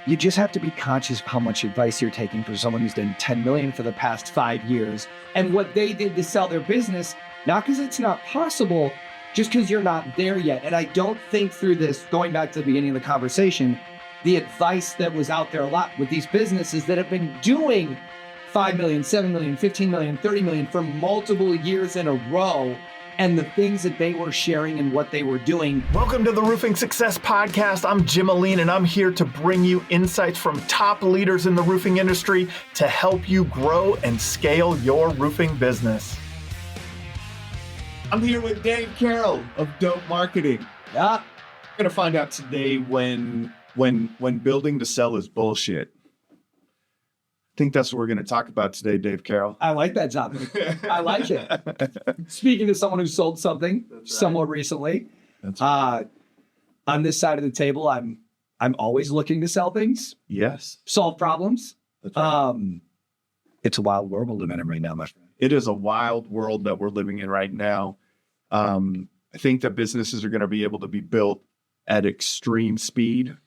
you just have to be conscious of how much advice you're taking from someone who's done 10 million for the past 5 years and what they did to sell their business, not because it's not possible, just because you're not there yet. And I don't think through this, going back to the beginning of the conversation, the advice that was out there a lot with these businesses that have been doing 5 million, 7 million, 15 million, 30 million for multiple years in a row, and the things that they were sharing and what they were doing. Welcome to the Roofing Success Podcast. I'm Jim Aline, and I'm here to bring you insights from top leaders in the roofing industry to help you grow and scale your roofing business. I'm here with Dave Carroll of Dope Marketing. Yeah. We're going to find out today when building to sell is bullshit. I think that's what we're going to talk about today, Dave Carroll. I like that topic. I like it. Speaking to someone who sold something somewhat recently, on this side of the table, I'm always looking to sell things. Yes. Solve problems. That's right. It's a wild world we're living in right now, my friend. It is a wild world that we're living in right now. I think that businesses are going to be able to be built at extreme speed.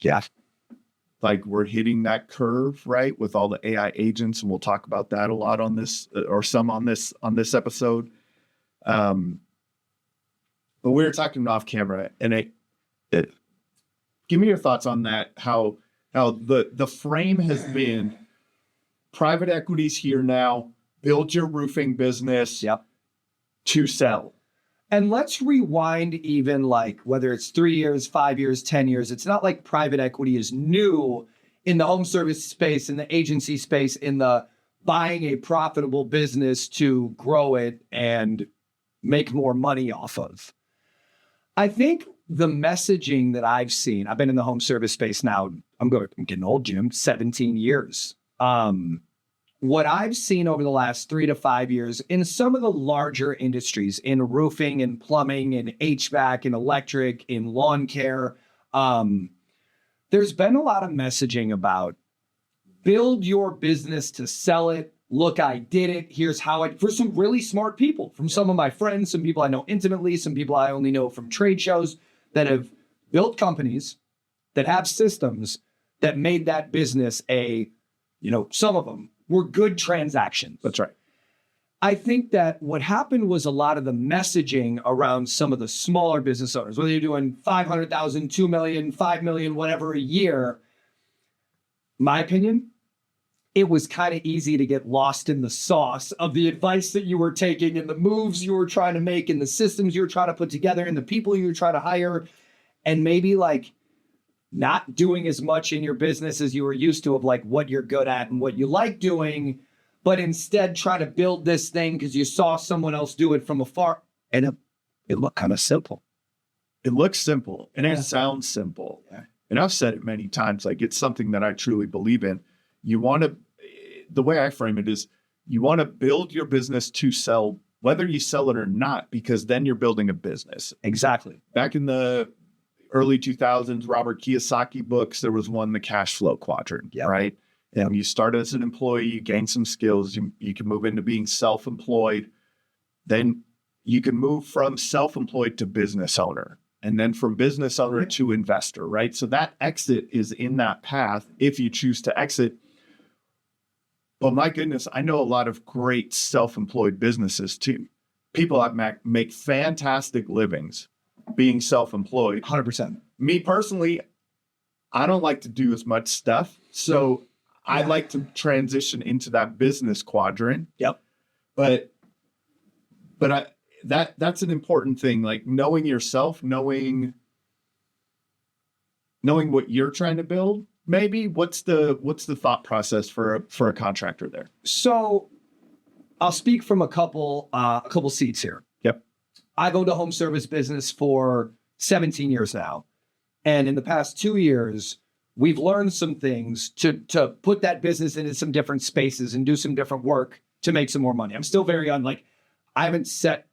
Yeah. Like we're hitting that curve, right, with all the AI agents, and we'll talk about that a lot on this, or some on this episode. But we were talking off camera, and give me your thoughts on that. How the frame has been: private equity's here now. Build your roofing business. Yep. To sell. And let's rewind even like whether it's 3 years, 5 years, 10 years. It's not like private equity is new in the home service space, in the agency space, in the buying a profitable business to grow it and make more money off of. I think the messaging that I've seen, I've been in the home service space now, I'm getting old, Jim, 17 years. What I've seen over the last 3 to 5 years in some of the larger industries, in roofing and plumbing and HVAC and electric, in lawn care, there's been a lot of messaging about build your business to sell it. Look, I did it. Here's how for some really smart people, from some of my friends, some people I know intimately, some people I only know from trade shows that have built companies that have systems that made that business some of them were good transactions. That's right. I think that what happened was a lot of the messaging around some of the smaller business owners, whether you're doing 500,000, 2 million, 5 million, whatever a year, my opinion, it was kind of easy to get lost in the sauce of the advice that you were taking and the moves you were trying to make and the systems you were trying to put together and the people you were trying to hire, and maybe like not doing as much in your business as you were used to of like what you're good at and what you like doing, but instead try to build this thing because you saw someone else do it from afar. And it looked kind of simple. It looks simple and it sounds simple. Yeah. And I've said it many times, like it's something that I truly believe in. The way I frame it is you want to build your business to sell, whether you sell it or not, because then you're building a business. Exactly. Back in the early 2000s, Robert Kiyosaki books, there was one, the cash flow quadrant, right? And you start as an employee, you gain some skills, you can move into being self-employed. Then you can move from self-employed to business owner, and then from business owner to investor, right? So that exit is in that path if you choose to exit. But my goodness, I know a lot of great self-employed businesses too. People that make fantastic livings being self-employed. 100%. Me personally, I don't like to do as much stuff. So I like to transition into that business quadrant. Yep. But that's an important thing. Like knowing yourself, knowing what you're trying to build. Maybe what's the thought process for a contractor there? So I'll speak from a couple seats here. Yep. I've owned a home service business for 17 years now. And in the past 2 years, we've learned some things to put that business into some different spaces and do some different work to make some more money. I'm still very I haven't set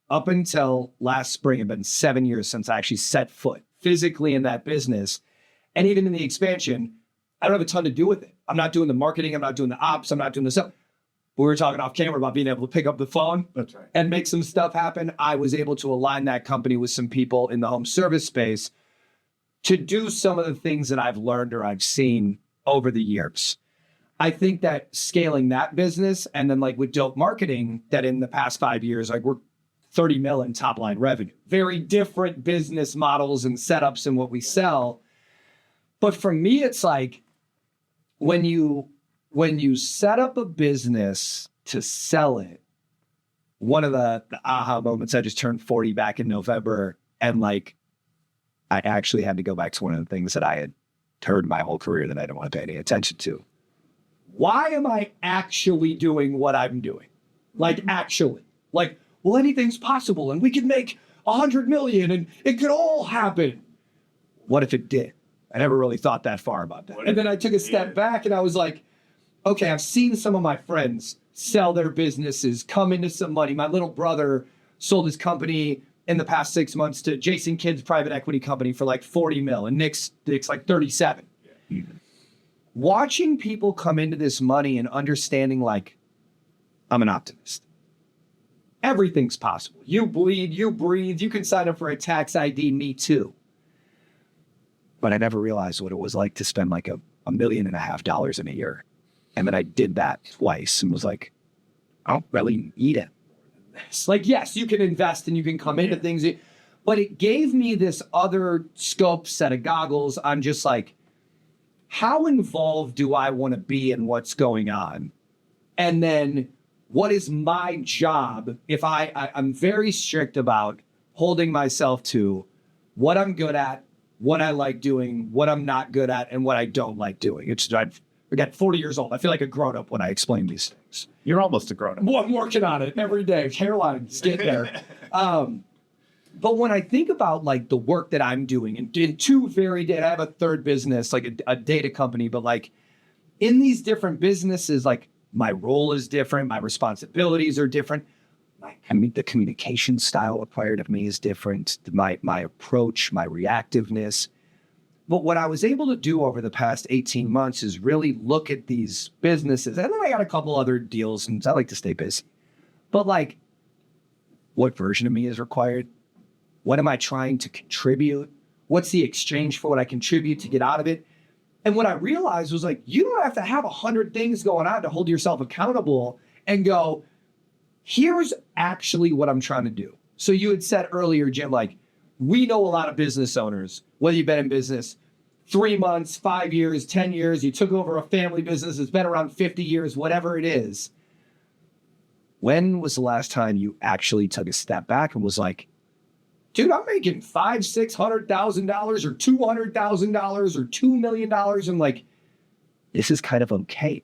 up until last spring. It's been 7 years since I actually set foot physically in that business. And even in the expansion, I don't have a ton to do with it. I'm not doing the marketing. I'm not doing the ops. I'm not doing the stuff. We were talking off camera about being able to pick up the phone and make some stuff happen. I was able to align that company with some people in the home service space to do some of the things that I've learned or I've seen over the years. I think that scaling that business and then like with Dope Marketing, that in the past 5 years, like we're 30 mil in top line revenue, very different business models and setups in what we sell. But for me, it's like when you set up a business to sell it, one of the aha moments, I just turned 40 back in November, and like I actually had to go back to one of the things that I had heard my whole career that I didn't want to pay any attention to. Why am I actually doing what I'm doing? Like actually, like, well, anything's possible and we could make 100 million and it could all happen. What if it did? I never really thought that far about that. And then I took a step back and I was like, okay, I've seen some of my friends sell their businesses, come into some money. My little brother sold his company in the past 6 months to Jason Kidd's private equity company for like 40 mil, and Nick's like 37. Yeah. Watching people come into this money and understanding like, I'm an optimist. Everything's possible. You bleed, you breathe, you can sign up for a tax ID, me too. But I never realized what it was like to spend like $1.5 million in a year. And then I did that twice and was like, I don't really need it. It's like, yes, you can invest and you can come into things, but it gave me this other scope set of goggles on just like, how involved do I want to be in what's going on? And then what is my job? If I'm very strict about holding myself to what I'm good at, what I like doing, what I'm not good at, and what I don't like doing. I got 40 years old. I feel like a grown-up when I explain these things. You're almost a grown-up. Well, I'm working on it every day. Hairline's getting there. But when I think about like the work that I'm doing in two I have a third business, like a data company, but like in these different businesses, like my role is different. My responsibilities are different. The communication style required of me is different. My approach, my reactiveness. But what I was able to do over the past 18 months is really look at these businesses. And then I got a couple other deals and I like to stay busy. But like, what version of me is required? What am I trying to contribute? What's the exchange for what I contribute to get out of it? And what I realized was like, you don't have to have 100 things going on to hold yourself accountable and go, here's actually what I'm trying to do. So you had said earlier, Jim, like, we know a lot of business owners, whether you've been in business 3 months, 5 years, 10 years, you took over a family business that's been around 50 years, whatever it is. When was the last time you actually took a step back and was like, dude, I'm making $500,000-$600,000 or $200,000 or $2 million. I'm like, this is kind of okay.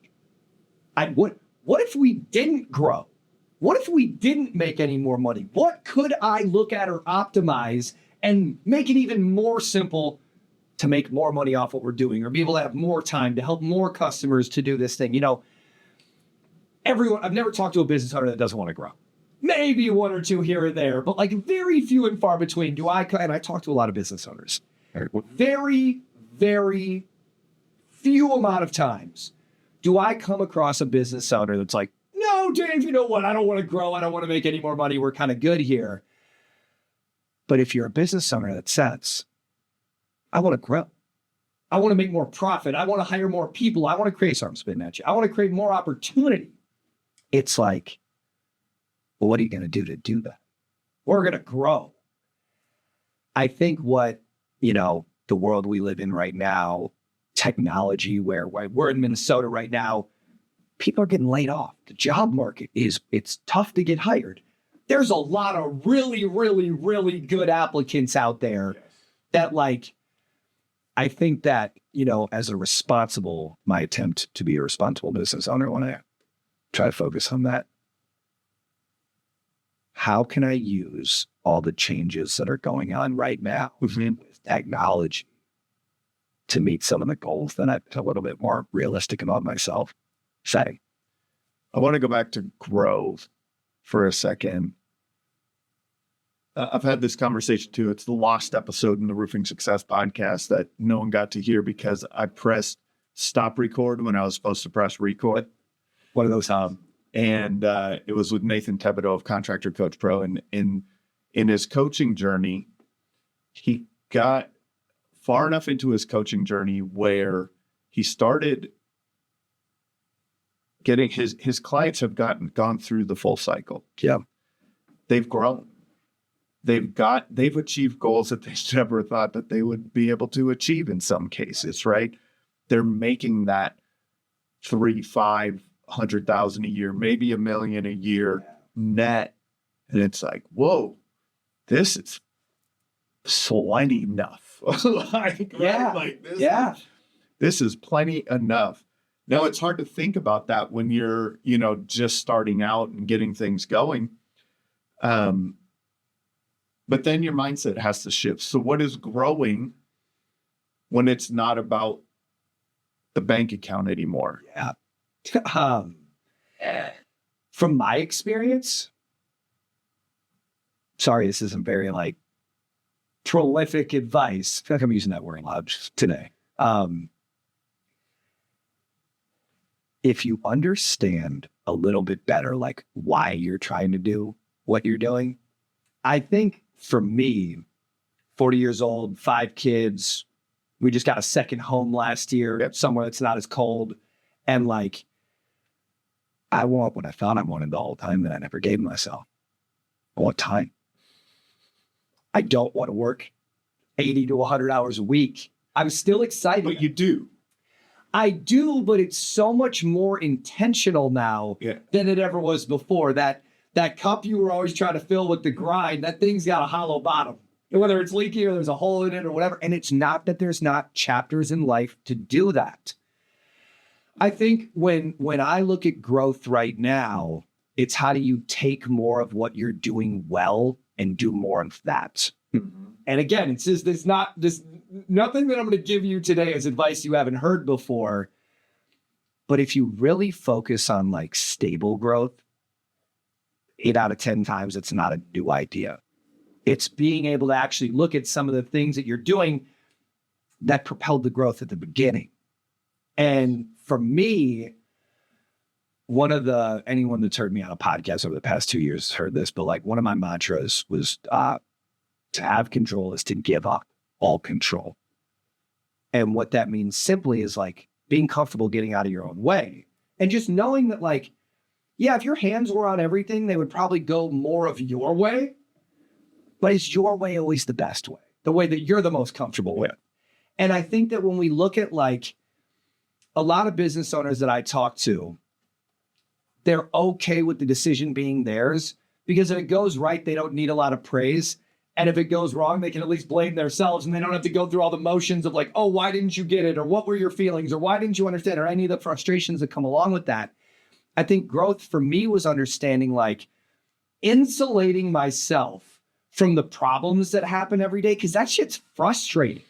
What if we didn't grow? What if we didn't make any more money? What could I look at or optimize and make it even more simple to make more money off what we're doing or be able to have more time to help more customers to do this thing? You know, I've never talked to a business owner that doesn't want to grow. Maybe one or two here or there, but like very few and far between and I talk to a lot of business owners. Very, very few amount of times do I come across a business owner that's like, no, Dave, you know what? I don't want to grow. I don't want to make any more money. We're kind of good here. But if you're a business owner that says, I want to grow. I want to make more profit. I want to hire more people. I want to create, sorry, I'm spitting at you. I want to create more opportunity. It's like, well, what are you going to do that? We're going to grow. I think the world we live in right now, technology, where we're in Minnesota right now, people are getting laid off. The job market it's tough to get hired. There's a lot of really, really, really good applicants out there that like, I think that, as my attempt to be a responsible business owner, when I try to focus on that, how can I use all the changes that are going on right now with technology to meet some of the goals that I'm a little bit more realistic about myself setting? I want to go back to growth for a second. I've had this conversation too. It's the lost episode in the Roofing Success podcast that no one got to hear because I pressed stop record when I was supposed to press record. One of those and it was with Nathan Thibodeau of Contractor Coach Pro. And in his coaching journey, he got far enough into his coaching journey where he started getting his clients have gone through the full cycle. Yeah. They've grown. They've achieved goals that they never thought that they would be able to achieve in some cases, right? They're making that 500,000 a year, maybe $1 million a year net. And it's like, whoa, this is plenty enough. This is plenty enough. Now, it's hard to think about that when you're, just starting out and getting things going. But then your mindset has to shift. So what is growing when it's not about the bank account anymore? Yeah. From my experience, sorry, this isn't very prolific advice. I feel like I'm using that word a lot today. If you understand a little bit better, why you're trying to do what you're doing, I think for me, 40 years old, 5 kids, we just got a second home last year, somewhere that's not as cold. And I want what I thought I wanted the whole time that I never gave myself. I want time. I don't want to work 80 to 100 hours a week. I'm still excited. But you do. I do, but it's so much more intentional now than it ever was before. That cup you were always trying to fill with the grind, that thing's got a hollow bottom. And whether it's leaky or there's a hole in it or whatever. And it's not that there's not chapters in life to do that. I think when I look at growth right now, it's how do you take more of what you're doing well and do more of that. Mm-hmm. And again, it's just nothing that I'm going to give you today is advice you haven't heard before. But if you really focus on stable growth, 8 out of 10 times, it's not a new idea. It's being able to actually look at some of the things that you're doing that propelled the growth at the beginning. And for me, anyone that's heard me on a podcast over the past 2 years has heard this, but one of my mantras was to have control is to give up all control. And what that means simply is being comfortable getting out of your own way and just knowing that if your hands were on everything, they would probably go more of your way. But is your way always the best way? The way that you're the most comfortable with? And I think that when we look at a lot of business owners that I talk to, they're okay with the decision being theirs because if it goes right, they don't need a lot of praise. And if it goes wrong, they can at least blame themselves and they don't have to go through all the motions of oh, why didn't you get it? Or what were your feelings? Or why didn't you understand? Or any of the frustrations that come along with that. I think growth for me was understanding insulating myself from the problems that happen every day, because that shit's frustrating.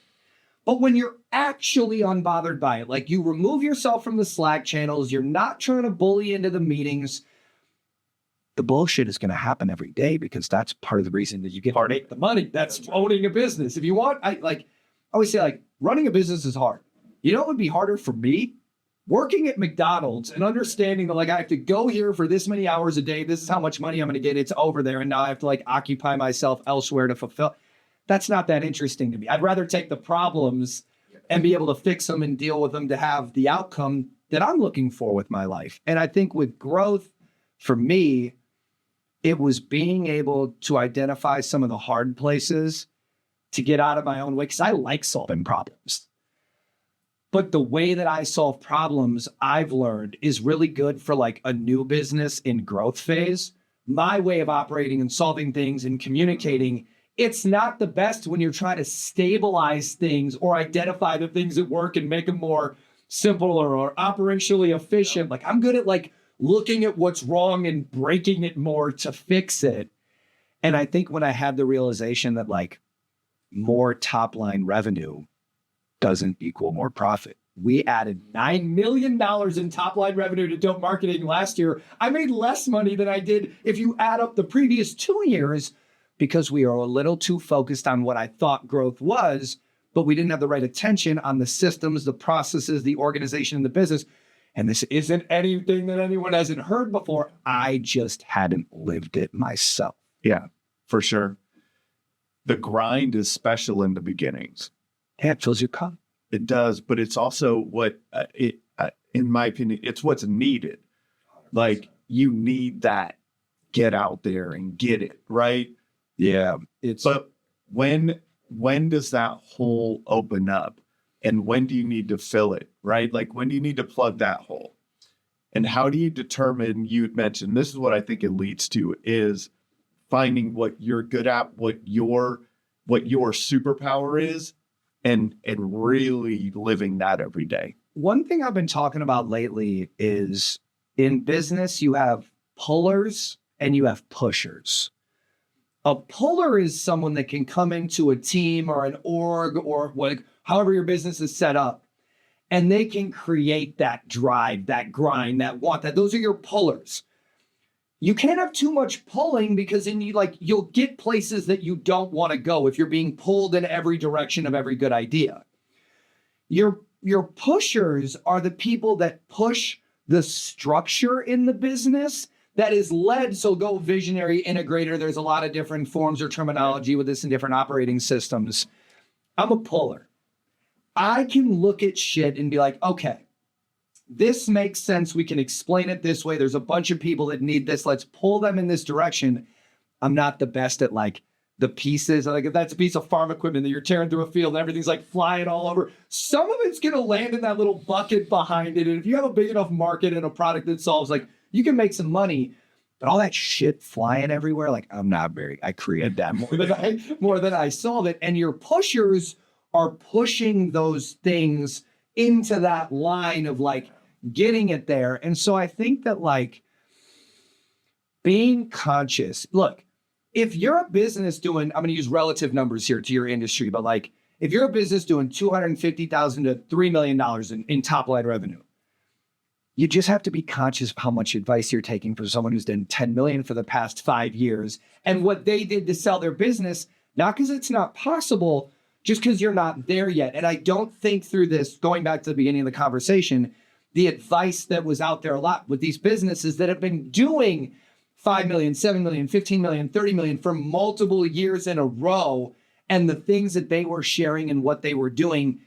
But when you're actually unbothered by it, you remove yourself from the Slack channels, you're not trying to bully into the meetings, the bullshit is going to happen every day because that's part of the reason that you get to make the money. That's owning a business. If you want, I always say running a business is hard. You know what would be harder for me? Working at McDonald's and understanding that I have to go here for this many hours a day. This is how much money I'm going to get. It's over there. And now I have to occupy myself elsewhere to fulfill. That's not that interesting to me. I'd rather take the problems and be able to fix them and deal with them to have the outcome that I'm looking for with my life. And I think with growth, for me, it was being able to identify some of the hard places to get out of my own way, because I like solving problems. But the way that I solve problems, I've learned, is really good for a new business in growth phase. My way of operating and solving things and communicating, it's not the best when you're trying to stabilize things or identify the things that work and make them more simple or operationally efficient. I'm good at looking at what's wrong and breaking it more to fix it. And I think when I had the realization that more top line revenue doesn't equal more profit. We added $9 million in top line revenue to Dope Marketing last year. I made less money than I did if you add up the previous 2 years because we are a little too focused on what I thought growth was, but we didn't have the right attention on the systems, the processes, the organization, and the business. And this isn't anything that anyone hasn't heard before. I just hadn't lived it myself. Yeah, for sure. The grind is special in the beginnings. Yeah, it fills your cup. It does, but it's also what, in my opinion, it's what's needed. Like, you need that. Get out there and get it, right? Yeah. But when does that hole open up? And when do you need to fill it, right? Like, when do you need to plug that hole? And how do you determine, you had mentioned, this is what I think it leads to, is finding what you're good at, what your superpower is, and really living that every day. One thing I've been talking about lately is in business, you have pullers and you have pushers. A puller is someone that can come into a team or an org or however your business is set up, and they can create that drive, that grind, that want, that those are your pullers. You can't have too much pulling because then you'll get places that you don't want to go if you're being pulled in every direction of every good idea. Your pushers are the people that push the structure in the business that is led. So go visionary integrator. There's a lot of different forms or terminology with this in different operating systems. I'm a puller. I can look at shit and be like, okay, this makes sense. We can explain it this way. There's a bunch of people that need this. Let's pull them in this direction. I'm not the best at the pieces. Like if that's a piece of farm equipment that you're tearing through a field and everything's flying all over, some of it's going to land in that little bucket behind it. And if you have a big enough market and a product that solves, you can make some money. But all that shit flying everywhere, I created that more than I solve it. And your pushers are pushing those things into that line of getting it there. And so I think that being conscious, look, if you're a business doing, I'm going to use relative numbers here to your industry, but if you're a business doing $250,000 to $3 million in top line revenue, you just have to be conscious of how much advice you're taking from someone who's done 10 million for the past 5 years and what they did to sell their business, not because it's not possible, just because you're not there yet. And I don't think through this, going back to the beginning of the conversation, the advice that was out there a lot with these businesses that have been doing 5 million, 7 million, 15 million, 30 million for multiple years in a row, and the things that they were sharing and what they were doing,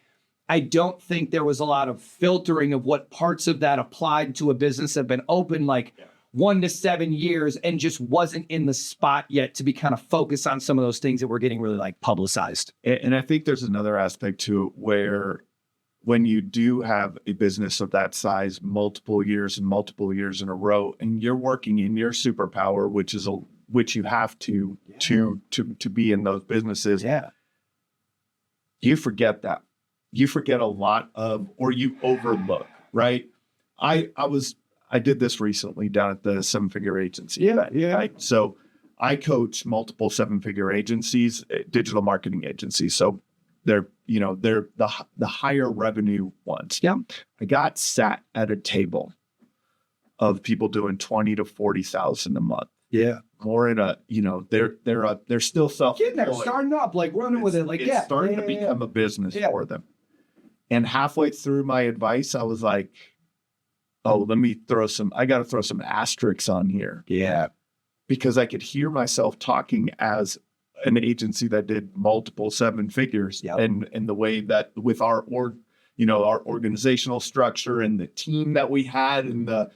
I don't think there was a lot of filtering of what parts of that applied to a business that have been open 1 to 7 years and just wasn't in the spot yet to be kind of focused on some of those things that were getting really publicized. And I think there's another aspect to it where when you do have a business of that size, multiple years in a row, and you're working in your superpower, which you have to be in those businesses. Yeah. You forget that. You forget a lot of, or you overlook, right? I did this recently down at the 7-figure agency. Yeah. So I coach multiple 7-figure agencies, digital marketing agencies. So they're the higher revenue ones. Yeah. I got sat at a table of people doing 20 to 40,000 a month. Yeah. More in a, they're still self-employed. They're starting up, running with it. It's starting to become a business for them. And halfway through my advice, I was like, oh, I got to throw some asterisks on here. Yeah. Because I could hear myself talking as an agency that did multiple 7 figures. Yep. And the way that with our organizational structure and the team that we had and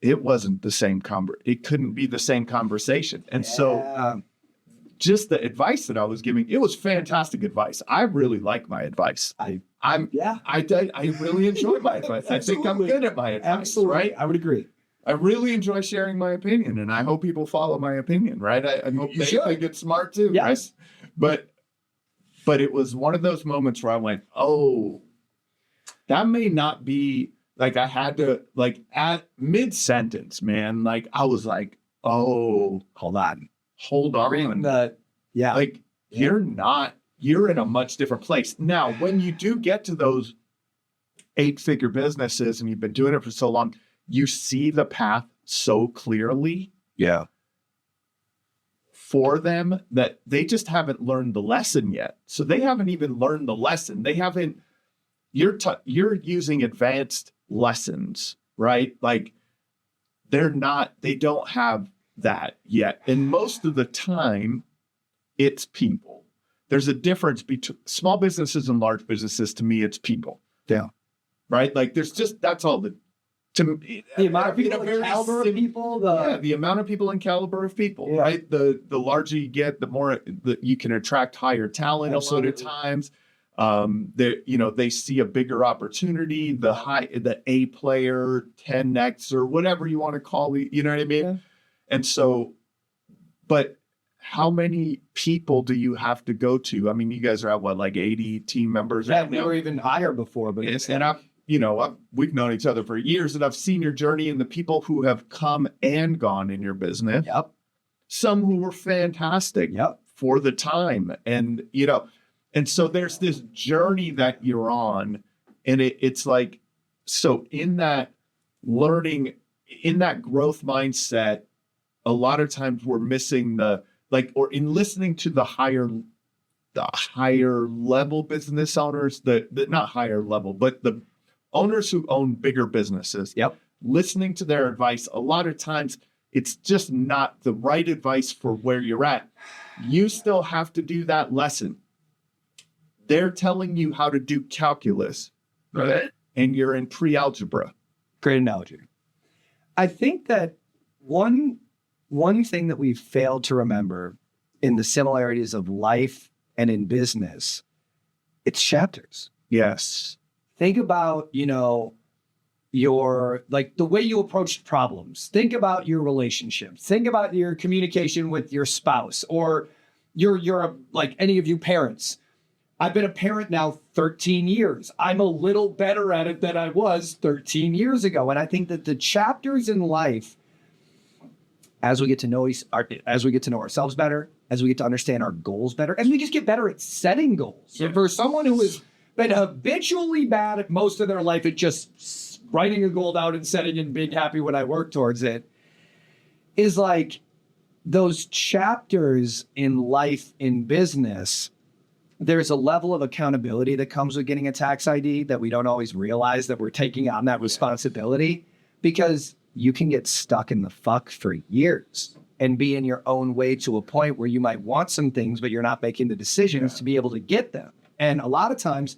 it wasn't the same it couldn't be the same conversation. And so just the advice that I was giving, it was fantastic advice. I really like my advice. I really enjoy my advice. I think I'm good at my advice. Absolutely. Right? I would agree. I really enjoy sharing my opinion, and I hope people follow my opinion, right? I hope they think it's smart too, yes. Right? But it was one of those moments where I went, oh, that may not be, I had to, at mid-sentence, man, I was like, oh, hold on. You're in a much different place. Now, when you do get to those 8-figure businesses and you've been doing it for so long, you see the path so clearly. Yeah. For them that they just haven't learned the lesson yet. So they haven't even learned the lesson. They haven't, you're using advanced lessons, right? They don't have that yet. And most of the time it's people. there's a difference between small businesses and large businesses. To me, it's people. Yeah. Right? Like there's just, that's all the amount of people, the caliber of people, the amount of people and caliber of people, right? The larger you get, the more you can attract higher talent. Absolutely. A lot of times. They see a bigger opportunity, the A player, 10X or whatever you want to call it, you know what I mean? Yeah. And so, but how many people do you have to go to? I mean, you guys are at what, like 80 team members? Yeah, we were even higher before, but we've known each other for years, and I've seen your journey and the people who have come and gone in your business. Yep. Some who were fantastic. Yep. For the time. And, and so there's this journey that you're on, and it's like, so in that learning, in that growth mindset, a lot of times we're missing or in listening to the higher level business owners, the not higher level, but the owners who own bigger businesses. Yep. Listening to their advice, a lot of times it's just not the right advice for where you're at. You still have to do that lesson. They're telling you how to do calculus, right? And you're in pre-algebra. Great analogy. I think that one thing that we failed to remember in the similarities of life and in business, it's chapters. Yes. Think about, your, like the way you approach problems. Think about your relationships. Think about your communication with your spouse or you're like any of you parents. I've been a parent now 13 years. I'm a little better at it than I was 13 years ago. And I think that the chapters in life, as we get to know ourselves better, as we get to understand our goals better, as we just get better at setting goals. Yeah. For someone who has been habitually bad at most of their life at just writing a goal out and setting and being happy when I work towards it, is like those chapters in life, in business, there's a level of accountability that comes with getting a tax ID that we don't always realize that we're taking on that responsibility, because you can get stuck in the fuck for years and be in your own way to a point where you might want some things, but you're not making the decisions to be able to get them. And a lot of times,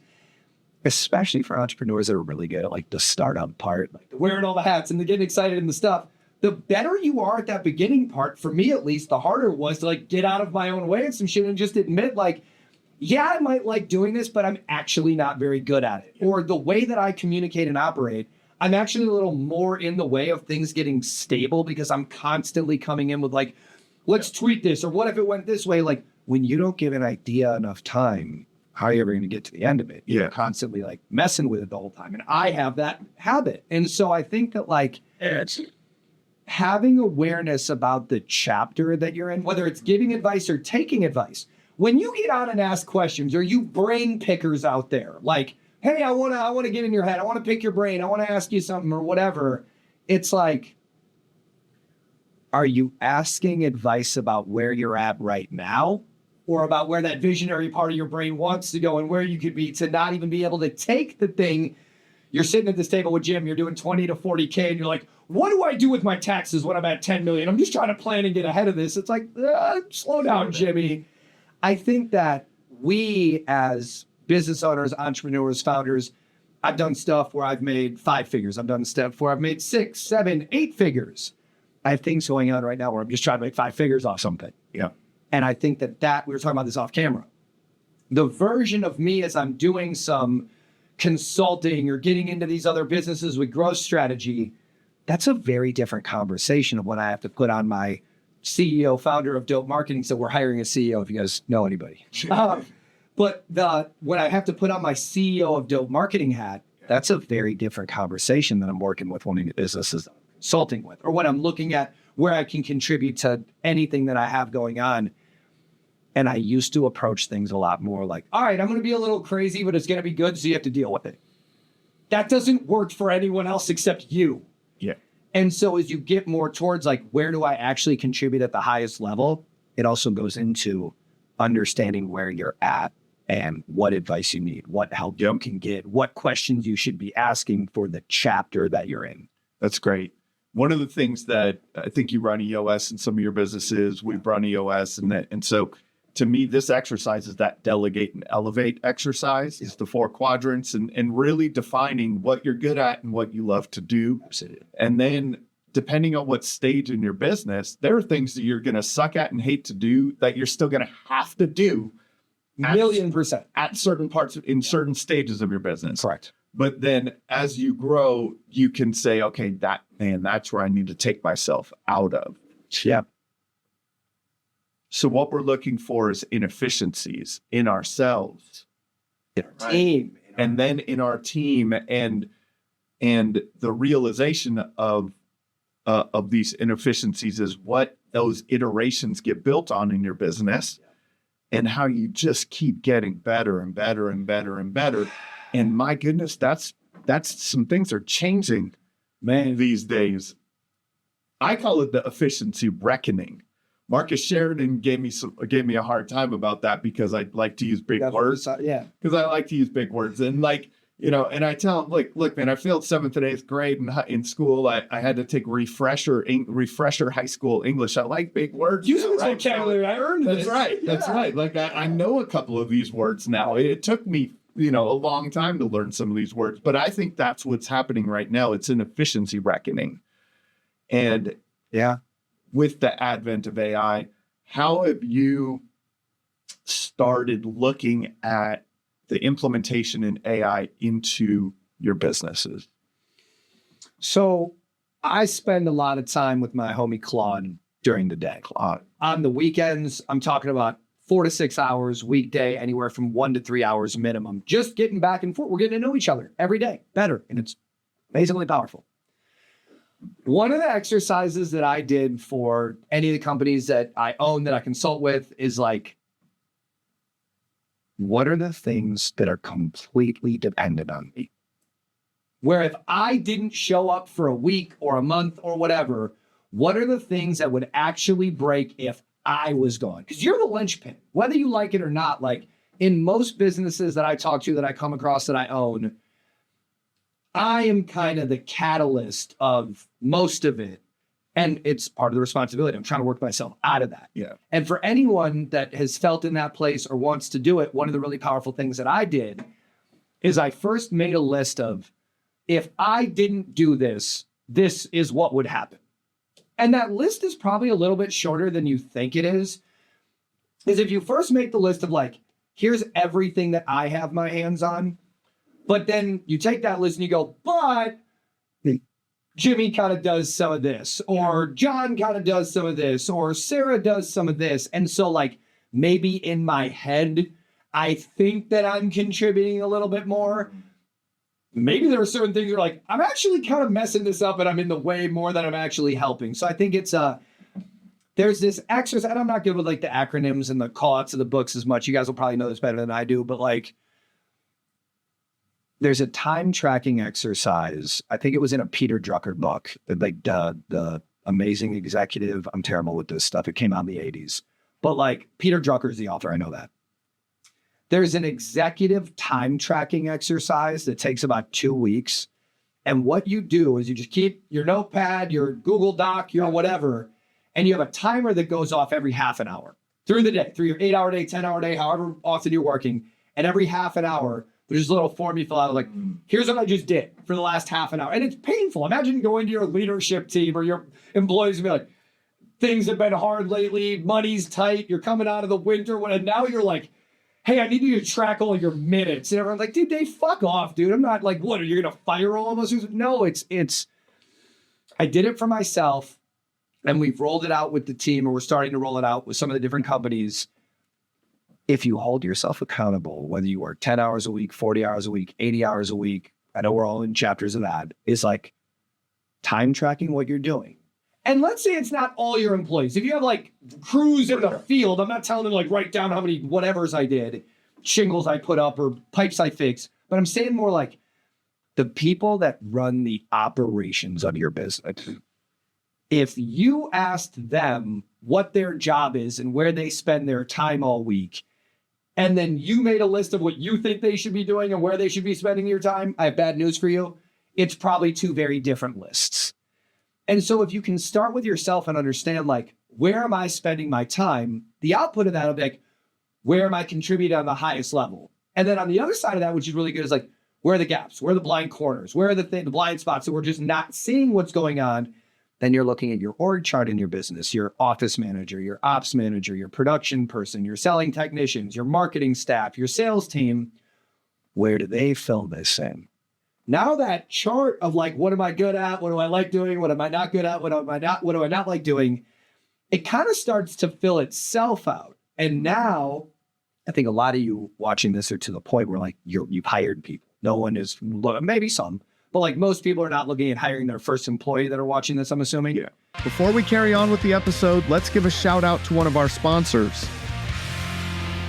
especially for entrepreneurs that are really good at like the startup part, like wearing all the hats and the getting excited and the stuff, the better you are at that beginning part, for me at least, the harder it was to like get out of my own way and some shit and just admit like, yeah, I might like doing this, but I'm actually not very good at it. Or the way that I communicate and operate, I'm actually a little more in the way of things getting stable because I'm constantly coming in with like, let's tweak this, or what if it went this way? Like when you don't give an idea enough time, how are you ever going to get to the end of it? You're constantly like messing with it the whole time. And I have that habit. And so I think that like having awareness about the chapter that you're in, whether it's giving advice or taking advice, when you get on and ask questions, or you brain pickers out there, like, hey, I want to get in your head. I want to pick your brain. I want to ask you something or whatever. It's like, are you asking advice about where you're at right now? Or about where that visionary part of your brain wants to go and where you could be to not even be able to take the thing. You're sitting at this table with Jim, you're doing 20 to 40K, and you're like, what do I do with my taxes when I'm at 10 million? I'm just trying to plan and get ahead of this. It's like, slow down, Jimmy. I think that we as business owners, entrepreneurs, founders, I've done stuff where I've made 5 figures. I've done stuff where I've made 6, 7, 8 figures. I have things going on right now where I'm just trying to make 5 figures off something. Yeah. And I think that we were talking about this off camera. The version of me as I'm doing some consulting or getting into these other businesses with growth strategy, that's a very different conversation of when I have to put on my CEO, founder of Dope Marketing. So we're hiring a CEO if you guys know anybody. But when I have to put on my CEO of Dope Marketing hat, that's a very different conversation than I'm working with one of the businesses I'm consulting with, or when I'm looking at where I can contribute to anything that I have going on. And I used to approach things a lot more like, all right, I'm going to be a little crazy, but it's going to be good, so you have to deal with it. That doesn't work for anyone else except you. Yeah. And so as you get more towards like, where do I actually contribute at the highest level? It also goes into understanding where you're at and what advice you need, what help you can get, what questions you should be asking for the chapter that you're in. That's great. One of the things that I think you run EOS in some of your businesses, we've run EOS, and so to me, this exercise is that delegate and elevate exercise. It's the 4 quadrants and really defining what you're good at and what you love to do. Absolutely. And then depending on what stage in your business, there are things that you're going to suck at and hate to do that you're still going to have to do. $1,000,000%. At certain parts, in certain stages of your business. Correct. But then as you grow, you can say, okay, that's where I need to take myself out of. Yeah. So what we're looking for is inefficiencies in ourselves, In our team. and then in our team, and the realization of these inefficiencies is what those iterations get built on in your business, and how you just keep getting better and better and better and better. And my goodness, that's some things are changing, man, these days. I call it the efficiency reckoning. Marcus Sheridan gave me a hard time about that because I like to use big words. Yeah. Because I like to use big words. And like, and I tell him, like, look, man, I failed 7th and 8th grade in school. I had to take refresher high school English. I like big words. Using this vocabulary, I earned That's this. right. That's Yeah. right. Like I know a couple of these words now. It took me, a long time to learn some of these words. But I think that's what's happening right now. It's an efficiency reckoning. And Yeah. with the advent of AI, how have you started looking at the implementation in AI into your businesses? So I spend a lot of time with my homie Claude during the day. On the weekends, I'm talking about 4 to 6 hours, weekday, anywhere from 1 to 3 hours minimum. Just getting back and forth. We're getting to know each other every day better. And it's amazingly powerful. One of the exercises that I did for any of the companies that I own, that I consult with, is like, what are the things that are completely dependent on me? Where if I didn't show up for a week or a month or whatever, what are the things that would actually break if I was gone? Because you're the linchpin, whether you like it or not. Like in most businesses that I talk to, that I come across, that I own, I am kind of the catalyst of most of it. And it's part of the responsibility. I'm trying to work myself out of that. Yeah. And for anyone that has felt in that place or wants to do it, one of the really powerful things that I did is I first made a list of, if I didn't do this, this is what would happen. And that list is probably a little bit shorter than you think it is if you first make the list of like, here's everything that I have my hands on, but then you take that list and you go, but Jimmy kind of does some of this, or John kind of does some of this, or Sarah does some of this. And so like maybe in my head, I think that I'm contributing a little bit more. Maybe there are certain things that are like, I'm actually kind of messing this up and I'm in the way more than I'm actually helping. So I think it's there's this exercise, and I'm not good with like the acronyms and the call outs of the books as much. You guys will probably know this better than I do, but like there's a time tracking exercise. I think it was in a Peter Drucker book, like the amazing executive. I'm terrible with this stuff. It came out in the 80s, but like Peter Drucker is the author. I know that. There's an executive time tracking exercise that takes about 2 weeks. And what you do is you just keep your notepad, your Google Doc, your whatever, and you have a timer that goes off every half an hour through the day, through your 8-hour day, 10-hour day, however often you're working. And every half an hour, there's a little form you fill out like, here's what I just did for the last half an hour. And it's painful. Imagine going to your leadership team or your employees and be like, things have been hard lately, money's tight, you're coming out of the winter. And now you're like, hey, I need you to track all your minutes. And everyone's like, dude, Dave, fuck off, dude. I'm not like, what, are you going to fire all of us? No, it's, I did it for myself, and we've rolled it out with the team, or we're starting to roll it out with some of the different companies. If you hold yourself accountable, whether you work 10 hours a week, 40 hours a week, 80 hours a week, I know we're all in chapters of that, is like time tracking what you're doing. And let's say it's not all your employees. If you have like crews in the field, I'm not telling them like write down how many whatevers I did, shingles I put up or pipes I fixed, but I'm saying more like the people that run the operations of your business. If you asked them what their job is and where they spend their time all week, and then you made a list of what you think they should be doing and where they should be spending your time, I have bad news for you. It's probably 2 very different lists. And so if you can start with yourself and understand, like, where am I spending my time? The output of that will be like, Where am I contributing on the highest level? And then on the other side of that, which is really good, is like, where are the gaps? Where are the blind corners? Where are the blind spots that we're just not seeing what's going on? Then you're looking at your org chart in your business, your office manager, your ops manager, your production person, your selling technicians, your marketing staff, your sales team. Where do they fill this in? Now that chart of like, what am I good at? What do I like doing? What am I not good at? What do I not like doing? It kind of starts to fill itself out. And now I think a lot of you watching this are to the point where like you've hired people. No one is, maybe some, but like most people are not looking at hiring their first employee that are watching this, I'm assuming. Yeah. Before we carry on with the episode, let's give a shout out to one of our sponsors.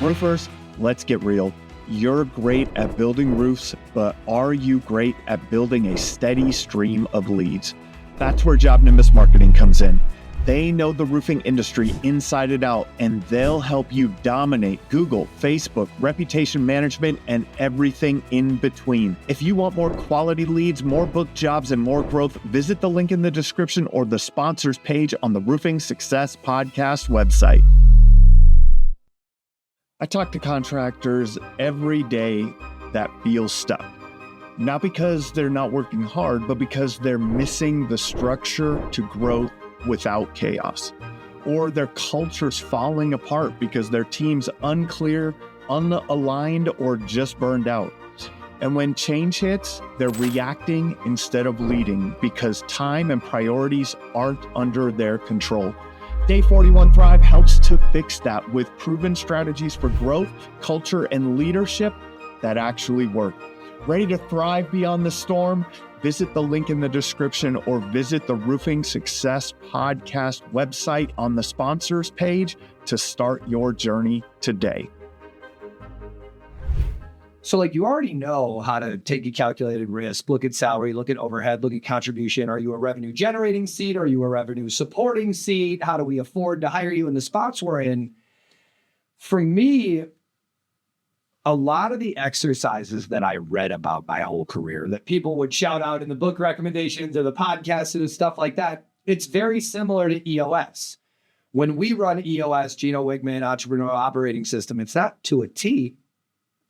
Roofers, let's get real. You're great at building roofs, but are you great at building a steady stream of leads? That's where Job Nimbus Marketing comes in. They know the roofing industry inside and out, and they'll help you dominate Google, Facebook, reputation management, and everything in between. If you want more quality leads, more booked jobs, and more growth, visit the link in the description or the sponsors page on the Roofing Success Podcast website. I talk to contractors every day that feel stuck. Not because they're not working hard, but because they're missing the structure to growth without chaos, or their culture's falling apart because their team's unclear, unaligned, or just burned out. And when change hits, they're reacting instead of leading because time and priorities aren't under their control. Day 41 Thrive helps to fix that with proven strategies for growth, culture, and leadership that actually work. Ready to thrive beyond the storm? Visit the link in the description or visit the Roofing Success Podcast website on the sponsors page to start your journey today. So like you already know how to take a calculated risk, look at salary, look at overhead, look at contribution. Are you a revenue generating seat? Are you a revenue supporting seat? How do we afford to hire you in the spots we're in? For me, a lot of the exercises that I read about my whole career that people would shout out in the book recommendations or the podcasts and stuff like that, it's very similar to EOS. When we run EOS, Gino Wickman Entrepreneurial Operating System, it's not to a T,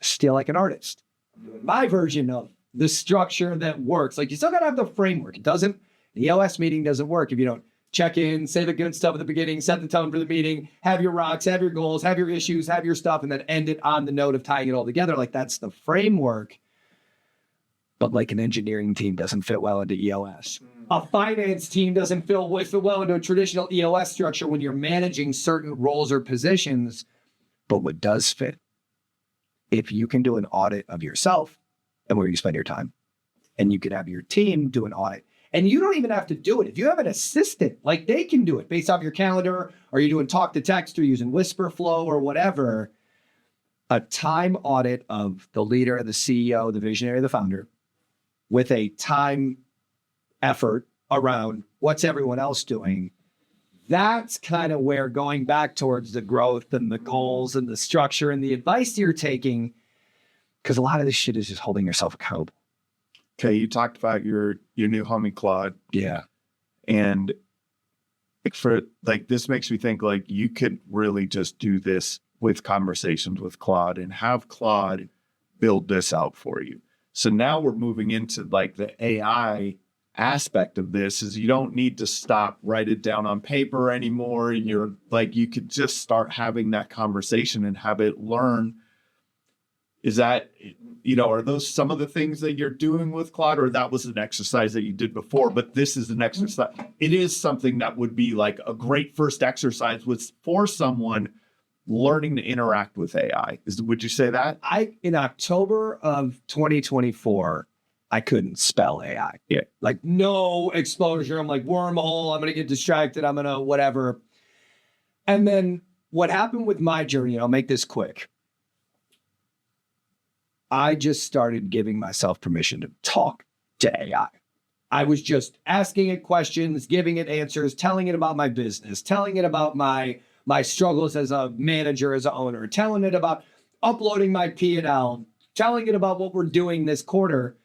still like an artist. I'm doing my version of the structure that works. Like you still got to have the framework. The EOS meeting doesn't work if you don't check in, say the good stuff at the beginning, set the tone for the meeting, have your rocks, have your goals, have your issues, have your stuff, and then end it on the note of tying it all together. Like that's the framework. But like an engineering team doesn't fit well into EOS. A finance team doesn't fit well into a traditional EOS structure when you're managing certain roles or positions. But what does fit? If you can do an audit of yourself and where you spend your time, and you can have your team do an audit. And you don't even have to do it. If you have an assistant, like they can do it based off your calendar, or you're doing talk to text or using whisper flow or whatever, a time audit of the leader, the CEO, the visionary, the founder, with a time effort around what's everyone else doing. That's kind of where going back towards the growth and the goals and the structure and the advice you're taking, because a lot of this shit is just holding yourself accountable. Okay, you talked about your new homie Claude. Yeah. And this makes me think like you could really just do this with conversations with Claude and have Claude build this out for you. So now we're moving into like the AI aspect of this is you don't need to stop, write it down on paper anymore. You're like, you could just start having that conversation and have it learn. Is that, are those some of the things that you're doing with Claude, or that was an exercise that you did before, but this is an exercise. It is something that would be like a great first exercise for someone learning to interact with AI. Would you say that? In October of 2024, I couldn't spell AI. Yeah. Like no exposure. I'm like wormhole. I'm going to get distracted. I'm going to whatever. And then what happened with my journey, and I'll make this quick. I just started giving myself permission to talk to AI. I was just asking it questions, giving it answers, telling it about my business, telling it about my struggles as a manager, as an owner, telling it about uploading my P&L, telling it about what we're doing this quarter.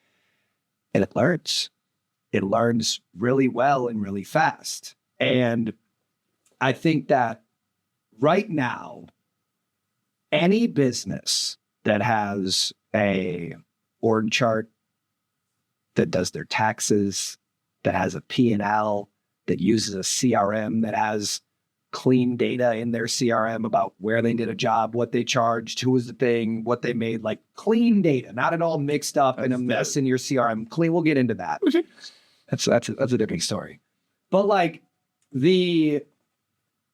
And it learns. It learns really well and really fast. And I think that right now, any business that has a org chart, that does their taxes, that has a P&L, that uses a CRM, that has clean data in their CRM about where they did a job, what they charged, who was the thing, what they made, like clean data, not at all mixed up in a mess in your CRM. Clean. We'll get into that. That's a different story. But like the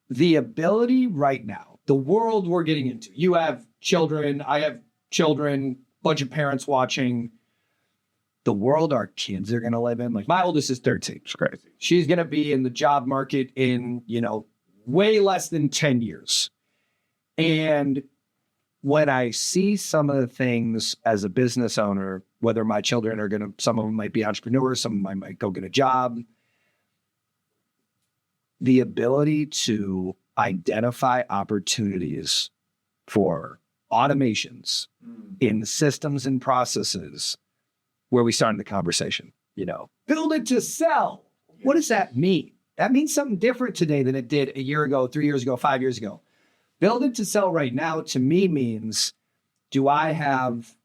ability right now, the world we're getting into, you have children, I have children, bunch of parents watching. The world our kids are going to live in. Like my oldest is 13. It's crazy. She's going to be in the job market in, way less than 10 years. And when I see some of the things as a business owner, whether my children are some of them might be entrepreneurs, some of them might go get a job, the ability to identify opportunities for automations in systems and processes where we started the conversation, build it to sell. What does that mean? That means something different today than it did a year ago, 3 years ago, 5 years ago. Build it to sell right now to me means, do I have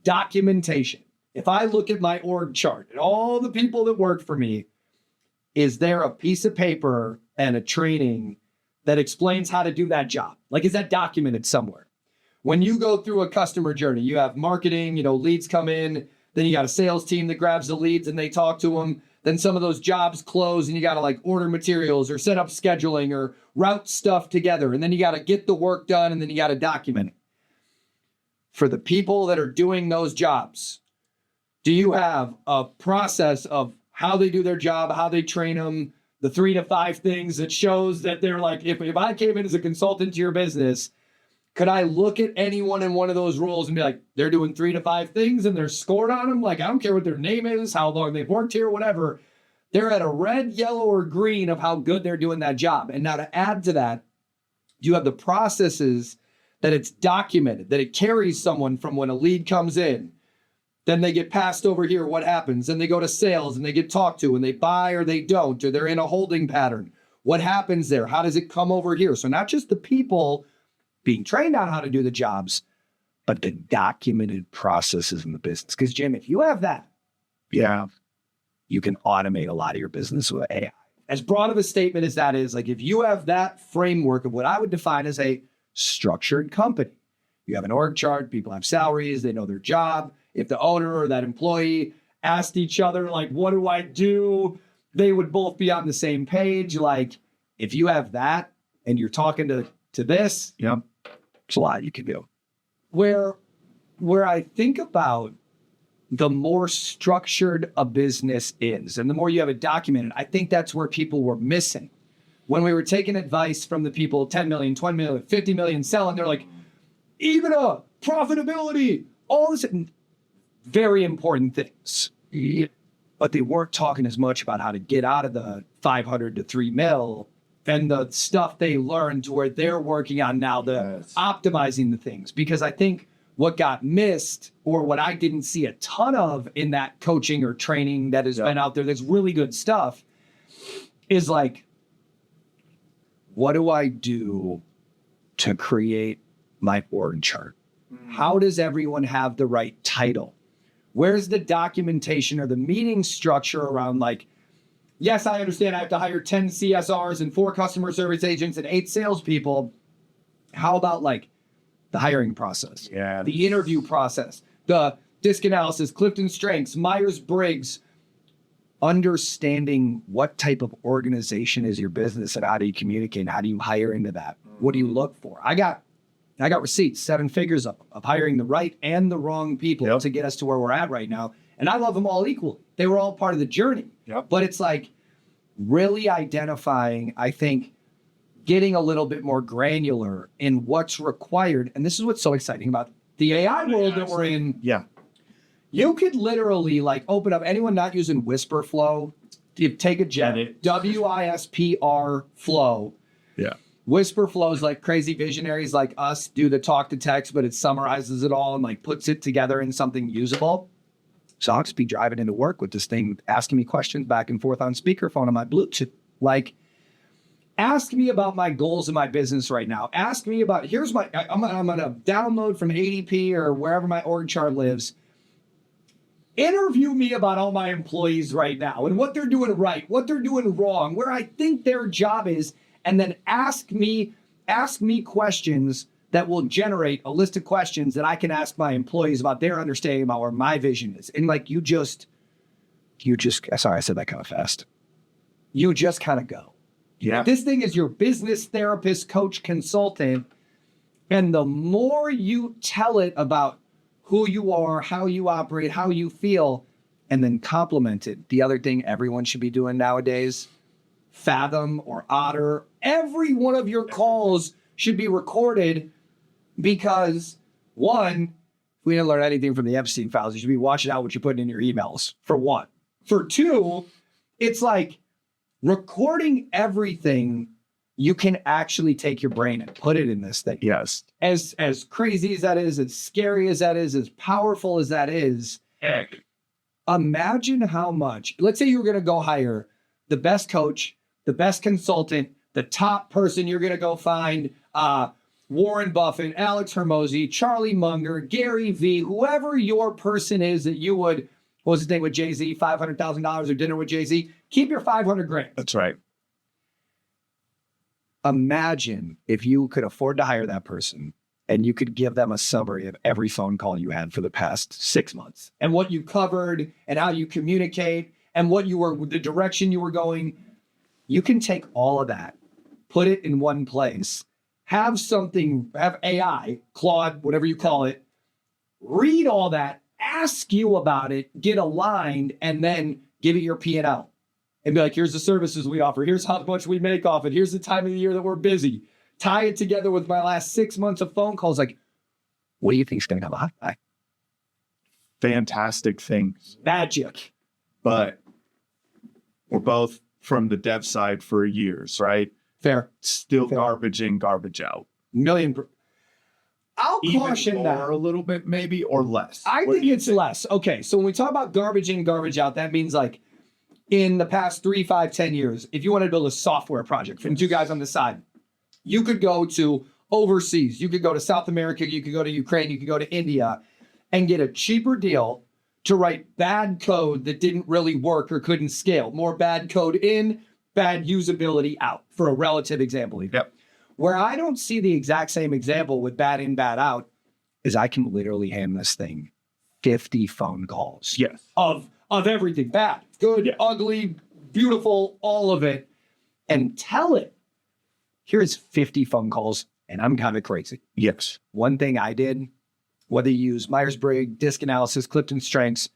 documentation? If I look at my org chart and all the people that work for me, is there a piece of paper and a training that explains how to do that job? Like, is that documented somewhere? When you go through a customer journey, you have marketing, leads come in, then you got a sales team that grabs the leads and they talk to them. Then some of those jobs close and you got to like order materials or set up scheduling or route stuff together. And then you got to get the work done and then you got to document it. For the people that are doing those jobs, do you have a process of how they do their job, how they train them, the 3 to 5 things that shows that they're like, if I came in as a consultant to your business, could I look at anyone in one of those roles and be like, they're doing 3 to 5 things and they're scored on them? Like, I don't care what their name is, how long they've worked here, whatever. They're at a red, yellow, or green of how good they're doing that job. And now to add to that, you have the processes that it's documented, that it carries someone from when a lead comes in. Then they get passed over here, what happens? Then they go to sales and they get talked to and they buy or they don't, or they're in a holding pattern. What happens there? How does it come over here? So not just the people being trained on how to do the jobs, but the documented processes in the business. Because Jim, if you have that, you can automate a lot of your business with AI. As broad of a statement as that is, like if you have that framework of what I would define as a structured company, you have an org chart, people have salaries, they know their job. If the owner or that employee asked each other, like, what do I do? They would both be on the same page. Like if you have that and you're talking to this, there's a lot you can do. Where I think about the more structured a business is and the more you have it documented, I think that's where people were missing. When we were taking advice from the people, 10 million, 20 million, 50 million selling, they're like, EBITDA, profitability, all this, very important things. But they weren't talking as much about how to get out of the 500 to 3 mil and the stuff they learned to where they're working on now, optimizing the things. Because I think what got missed or what I didn't see a ton of in that coaching or training that has been out there, that's really good stuff, is like, what do I do to create my org chart? How does everyone have the right title? Where's the documentation or the meeting structure around like, yes, I understand I have to hire 10 CSRs and 4 customer service agents and 8 salespeople. How about like the hiring process, the interview process, the disc analysis, Clifton Strengths, Myers-Briggs, understanding what type of organization is your business and how do you communicate and how do you hire into that? What do you look for? I got receipts, 7 figures of hiring the right and the wrong people to get us to where we're at right now. And I love them all equally. They were all part of the journey. But it's like really identifying, I think, getting a little bit more granular in what's required. And this is what's so exciting about the AI world that we're in. You could literally like open up, anyone not using Whisperflow, you take a jet, WISPR flow. Whisperflow is like crazy visionaries like us do the talk to text, but it summarizes it all and like puts it together in something usable. So I'll just be driving into work with this thing, asking me questions back and forth on speakerphone on my Bluetooth. Like Ask me about my goals in my business right now. Ask me about, I'm going to download from ADP or wherever my org chart lives. Interview me about all my employees right now and what they're doing right, what they're doing wrong, where I think their job is, and then ask me questions that will generate a list of questions that I can ask my employees about their understanding about where my vision is. And like you just, sorry, I said that kind of fast. You just kind of go. Yeah. This thing is your business therapist, coach, consultant. And the more you tell it about who you are, how you operate, how you feel, and then complement it. The other thing everyone should be doing nowadays, Fathom or Otter, every one of your calls should be recorded because, one, if we didn't learn anything from the Epstein files, you should be watching out what you're putting in your emails, for one. For two, it's like recording everything. You can actually take your brain and put it in this thing. Yes. As crazy as that is, as scary as that is, as powerful as that is, imagine how much, let's say you were going to go hire the best coach, the best consultant, the top person you're going to go find, Warren Buffett, Alex Hormozy, Charlie Munger, Gary Vee, whoever your person is that you would, what was his name with Jay-Z, $500,000 or dinner with Jay-Z, keep your $500,000. That's right. Imagine if you could afford to hire that person and you could give them a summary of every phone call you had for the past 6 months and what you covered and how you communicate and the direction you were going. You can take all of that, put it in one place, have AI, Claude, whatever you call it, read all that, ask you about it, get aligned, and then give it your P&L. And be like, here's the services we offer. Here's how much we make off it. Here's the time of the year that we're busy. Tie it together with my last 6 months of phone calls. Like, what do you think is going to come out? Fantastic things. Magic. But we're both from the dev side for years, right? Fair. Still Fair. Garbage in, garbage out. I'll caution Even that. more a little bit maybe or less. I think it's less. Okay, so when we talk about garbage in, garbage out, that means like in the past 3, 5, 10 years, if you wanted to build a software project from two guys on the side, you could go to overseas. You could go to South America. You could go to Ukraine. You could go to India and get a cheaper deal to write bad code that didn't really work or couldn't scale. More bad code in, bad usability out, for a relative example. Yep. Where I don't see the exact same example with bad in, bad out is I can literally hand this thing 50 phone calls. Yes. Of everything, bad, good, ugly, beautiful, all of it, and tell it, here's 50 phone calls, and I'm kind of crazy. Yes. One thing I did, whether you use Myers-Briggs, Disc Analysis, Clifton Strengths,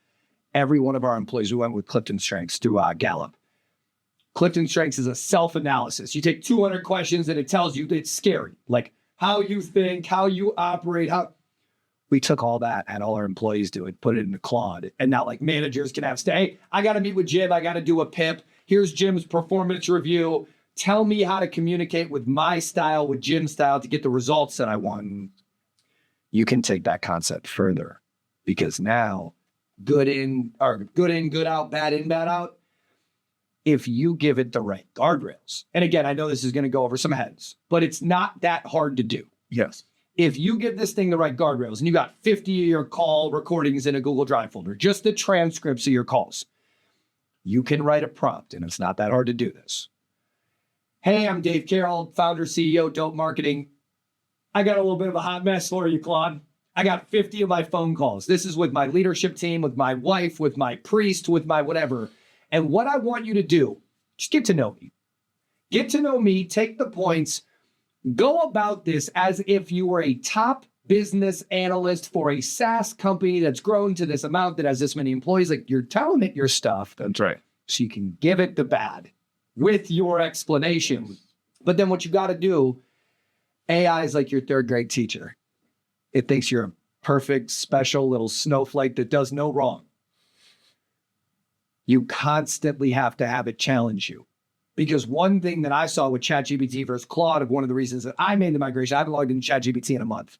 every one of our employees, we went with Clifton Strengths through Gallup. Clifton Strengths is a self-analysis. You take 200 questions and it tells you it's scary, like how you think, how you operate, how... We took all that, had all our employees do it, put it into Claude. And now like managers can have, hey, I got to meet with Jim. I got to do a PIP. Here's Jim's performance review. Tell me how to communicate with my style, with Jim's style to get the results that I want. You can take that concept further because now good in, good out, bad in, bad out. If you give it the right guardrails. And again, I know this is going to go over some heads, but it's not that hard to do. Yes. If you give this thing the right guardrails and you got 50 of your call recordings in a Google Drive folder, just the transcripts of your calls, you can write a prompt, and it's not that hard to do this. Hey, I'm Dave Carroll, founder, CEO, Dope Marketing. I got a little bit of a hot mess for you, Claude. I got 50 of my phone calls. This is with my leadership team, with my wife, with my priest, with my whatever. And what I want you to do, just get to know me. Get to know me, take the points, go about this as if you were a top business analyst for a SaaS company that's grown to this amount, that has this many employees. Like, you're telling it your stuff. That's right. So you can give it the bad with your explanation. But then what you got to do, AI is like your third grade teacher. It thinks you're a perfect, special little snowflake that does no wrong. You constantly have to have it challenge you. Because one thing that I saw with ChatGPT versus Claude, of one of the reasons that I made the migration, I haven't logged into ChatGPT in a month.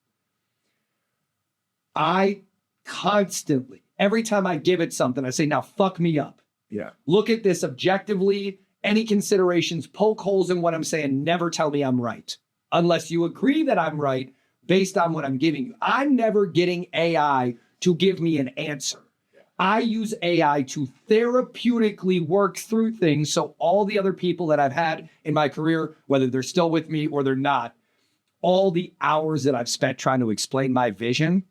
I constantly, every time I give it something, I say, now fuck me up. Yeah. Look at this objectively any considerations, poke holes in what I'm saying, never tell me I'm right. Unless you agree that I'm right based on what I'm giving you. I'm never getting AI to give me an answer. I use AI to therapeutically work through things so all the other people that I've had in my career, whether they're still with me or they're not, all the hours that I've spent trying to explain my vision,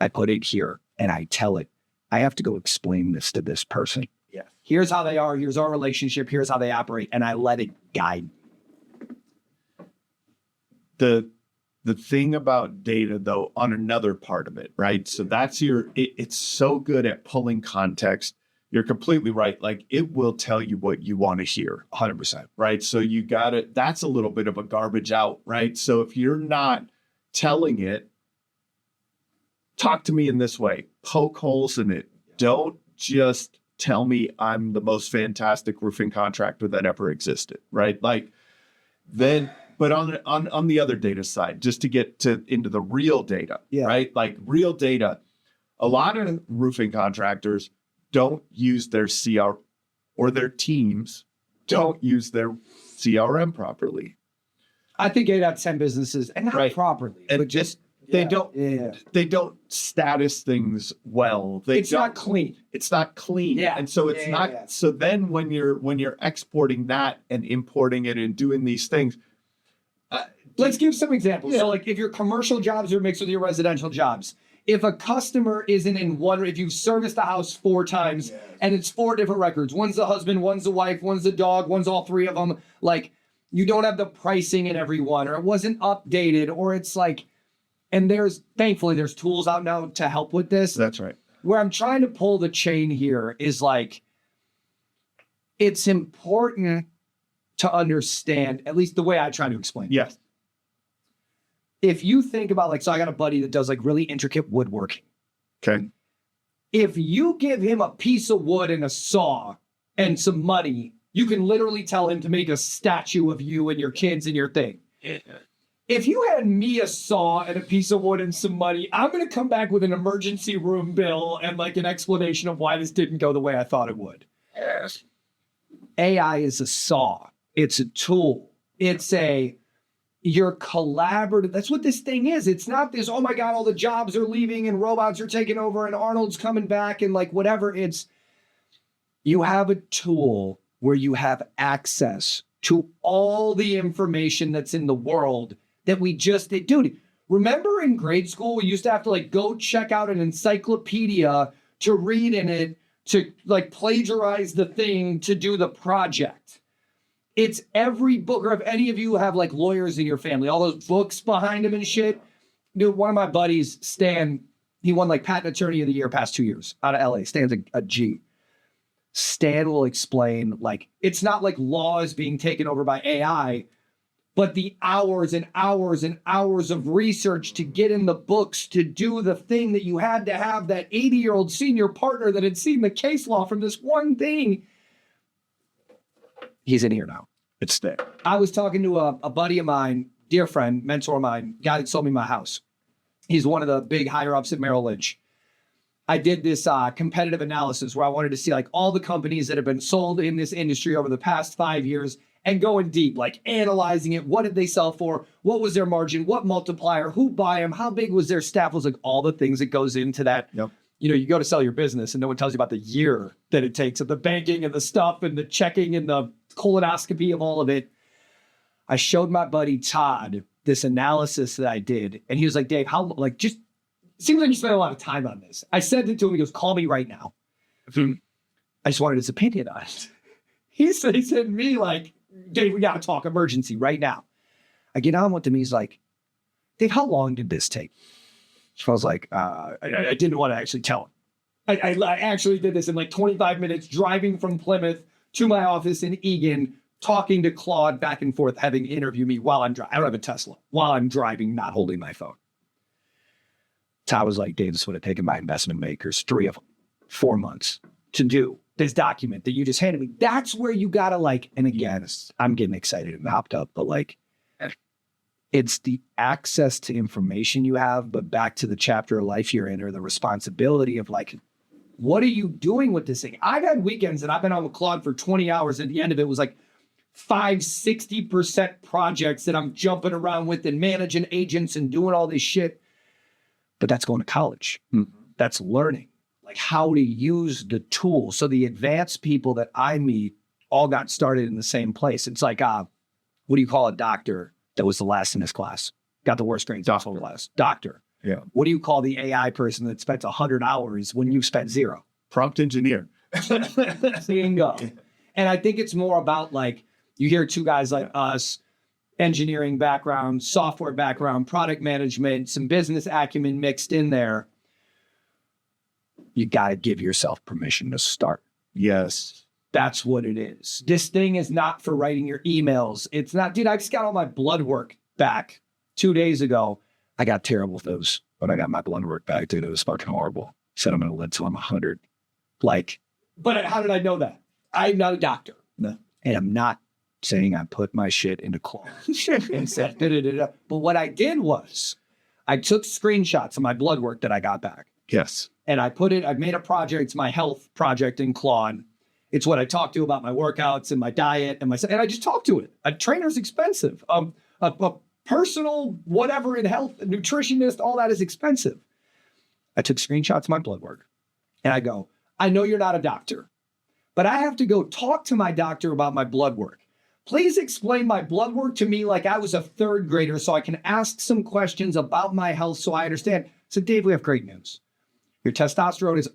I put it here and I tell it, I have to go explain this to this person. Yeah. Here's how they are. Here's our relationship. Here's how they operate. And I let it guide me. The thing about data, though, on another part of it, right? So that's it's so good at pulling context. You're completely right. Like, it will tell you what you want to hear. 100%. Right? So you got it. That's a little bit of a garbage out, right? So if you're not telling it, talk to me in this way, poke holes in it. Don't just tell me I'm the most fantastic roofing contractor that ever existed, right? Like, then, but on the other data side, just to get into the real data, right? Like, real data, a lot of roofing contractors don't use their CR, or their teams don't use their CRM properly. I think 8 out of 10 businesses, and not properly, but just they don't status things well. It's not clean. It's not clean. Yeah. And so it's not. Yeah. So then when you're exporting that and importing it and doing these things, let's give some examples. Yeah. So, like, if your commercial jobs are mixed with your residential jobs, if a customer isn't in one, if you've serviced the house 4 times and it's 4 different records, one's the husband, one's the wife, one's the dog, one's all 3 of them, like, you don't have the pricing in every one, or it wasn't updated, or it's like, and thankfully there's tools out now to help with this. That's right. Where I'm trying to pull the chain here is, like, it's important to understand, at least the way I try to explain it. Yes. If you think about, like, so I got a buddy that does, like, really intricate woodworking. Okay. If you give him a piece of wood and a saw and some money, you can literally tell him to make a statue of you and your kids and your thing. Yeah. If you had me a saw and a piece of wood and some money, I'm going to come back with an emergency room bill and, like, an explanation of why this didn't go the way I thought it would. Yes. AI is a saw. It's a tool. It's your collaborative. That's what this thing is. It's not this, oh my God, all the jobs are leaving and robots are taking over and Arnold's coming back and, like, whatever. It's, you have a tool where you have access to all the information that's in the world that we just did. Dude, remember in grade school, we used to have to, like, go check out an encyclopedia to read in it, to, like, plagiarize the thing to do the project. It's every book, or if any of you have, like, lawyers in your family, all those books behind them and shit. Dude, one of my buddies, Stan, he won, like, Patent Attorney of the Year past 2 years out of LA. Stan's a G. Stan will explain, like, it's not like law is being taken over by AI, but the hours and hours and hours of research to get in the books to do the thing that you had to have that 80-year-old senior partner that had seen the case law from this one thing. He's in here now. It's there. I was talking to a buddy of mine, dear friend, mentor of mine, guy that sold me my house. He's one of the big higher ups at Merrill Lynch. I did this competitive analysis where I wanted to see, like, all the companies that have been sold in this industry over the past 5 years and going deep, like analyzing it. What did they sell for? What was their margin? What multiplier? Who buy them? How big was their staff? It was, like, all the things that goes into that. Yep. You know, you go to sell your business and no one tells you about the year that it takes of the banking and the stuff and the checking and the colonoscopy of all of it. I showed my buddy Todd this analysis that I did. And he was like, Dave, how, like, just seems like you spent a lot of time on this. I sent it to him. He goes, call me right now. I just wanted his opinion on it. He said to me, like, Dave, we got to talk emergency right now. I get on with him. He's like, Dave, how long did this take? So I was like, I didn't want to actually tell him. I actually did this in, like, 25 minutes, driving from Plymouth to my office in Egan, talking to Claude back and forth, having interview me while I'm driving. I don't have a Tesla. While I'm driving, not holding my phone. Todd was like, Dave, this would have taken my investment makers 3 of them, 4 months to do this document that you just handed me. That's where you got to, like, and again, I'm getting excited and hopped up, but, like, it's the access to information you have, but back to the chapter of life you're in, or the responsibility of, like, what are you doing with this thing? I've had weekends that I've been on with Claude for 20 hours. At the end of it was like 60% projects that I'm jumping around with and managing agents and doing all this shit. But that's going to college. That's learning like how to use the tool. So the advanced people that I meet all got started in the same place. It's like, what do you call a doctor that was the last in his class? Got the worst grades in his whole class. Doctor. Yeah. What do you call the AI person that spent 100 hours when you spent 0? Prompt engineer. Bingo. And I think it's more about like, you hear two guys like us, engineering background, software background, product management, some business acumen mixed in there. You got to give yourself permission to start. Yes. That's what it is. This thing is not for writing your emails. It's not, dude, I just got all my blood work back 2 days ago. I got terrible with those, but I got my blood work back, dude. It was fucking horrible. Said I'm going to live till I'm 100. Like, but how did I know that? I'm not a doctor. No. And I'm not saying I put my shit into Claude and said, da-da-da-da. But what I did was I took screenshots of my blood work that I got back. Yes. And I made a project, it's my health project in Claude. It's what I talk to about my workouts and my diet and and I just talk to it. A trainer's expensive. A personal whatever in health, a nutritionist, all that is expensive. I took screenshots of my blood work and I go, I know you're not a doctor, but I have to go talk to my doctor about my blood work. Please explain my blood work to me like I was a third grader so I can ask some questions about my health so I understand. So Dave, we have great news. Your testosterone is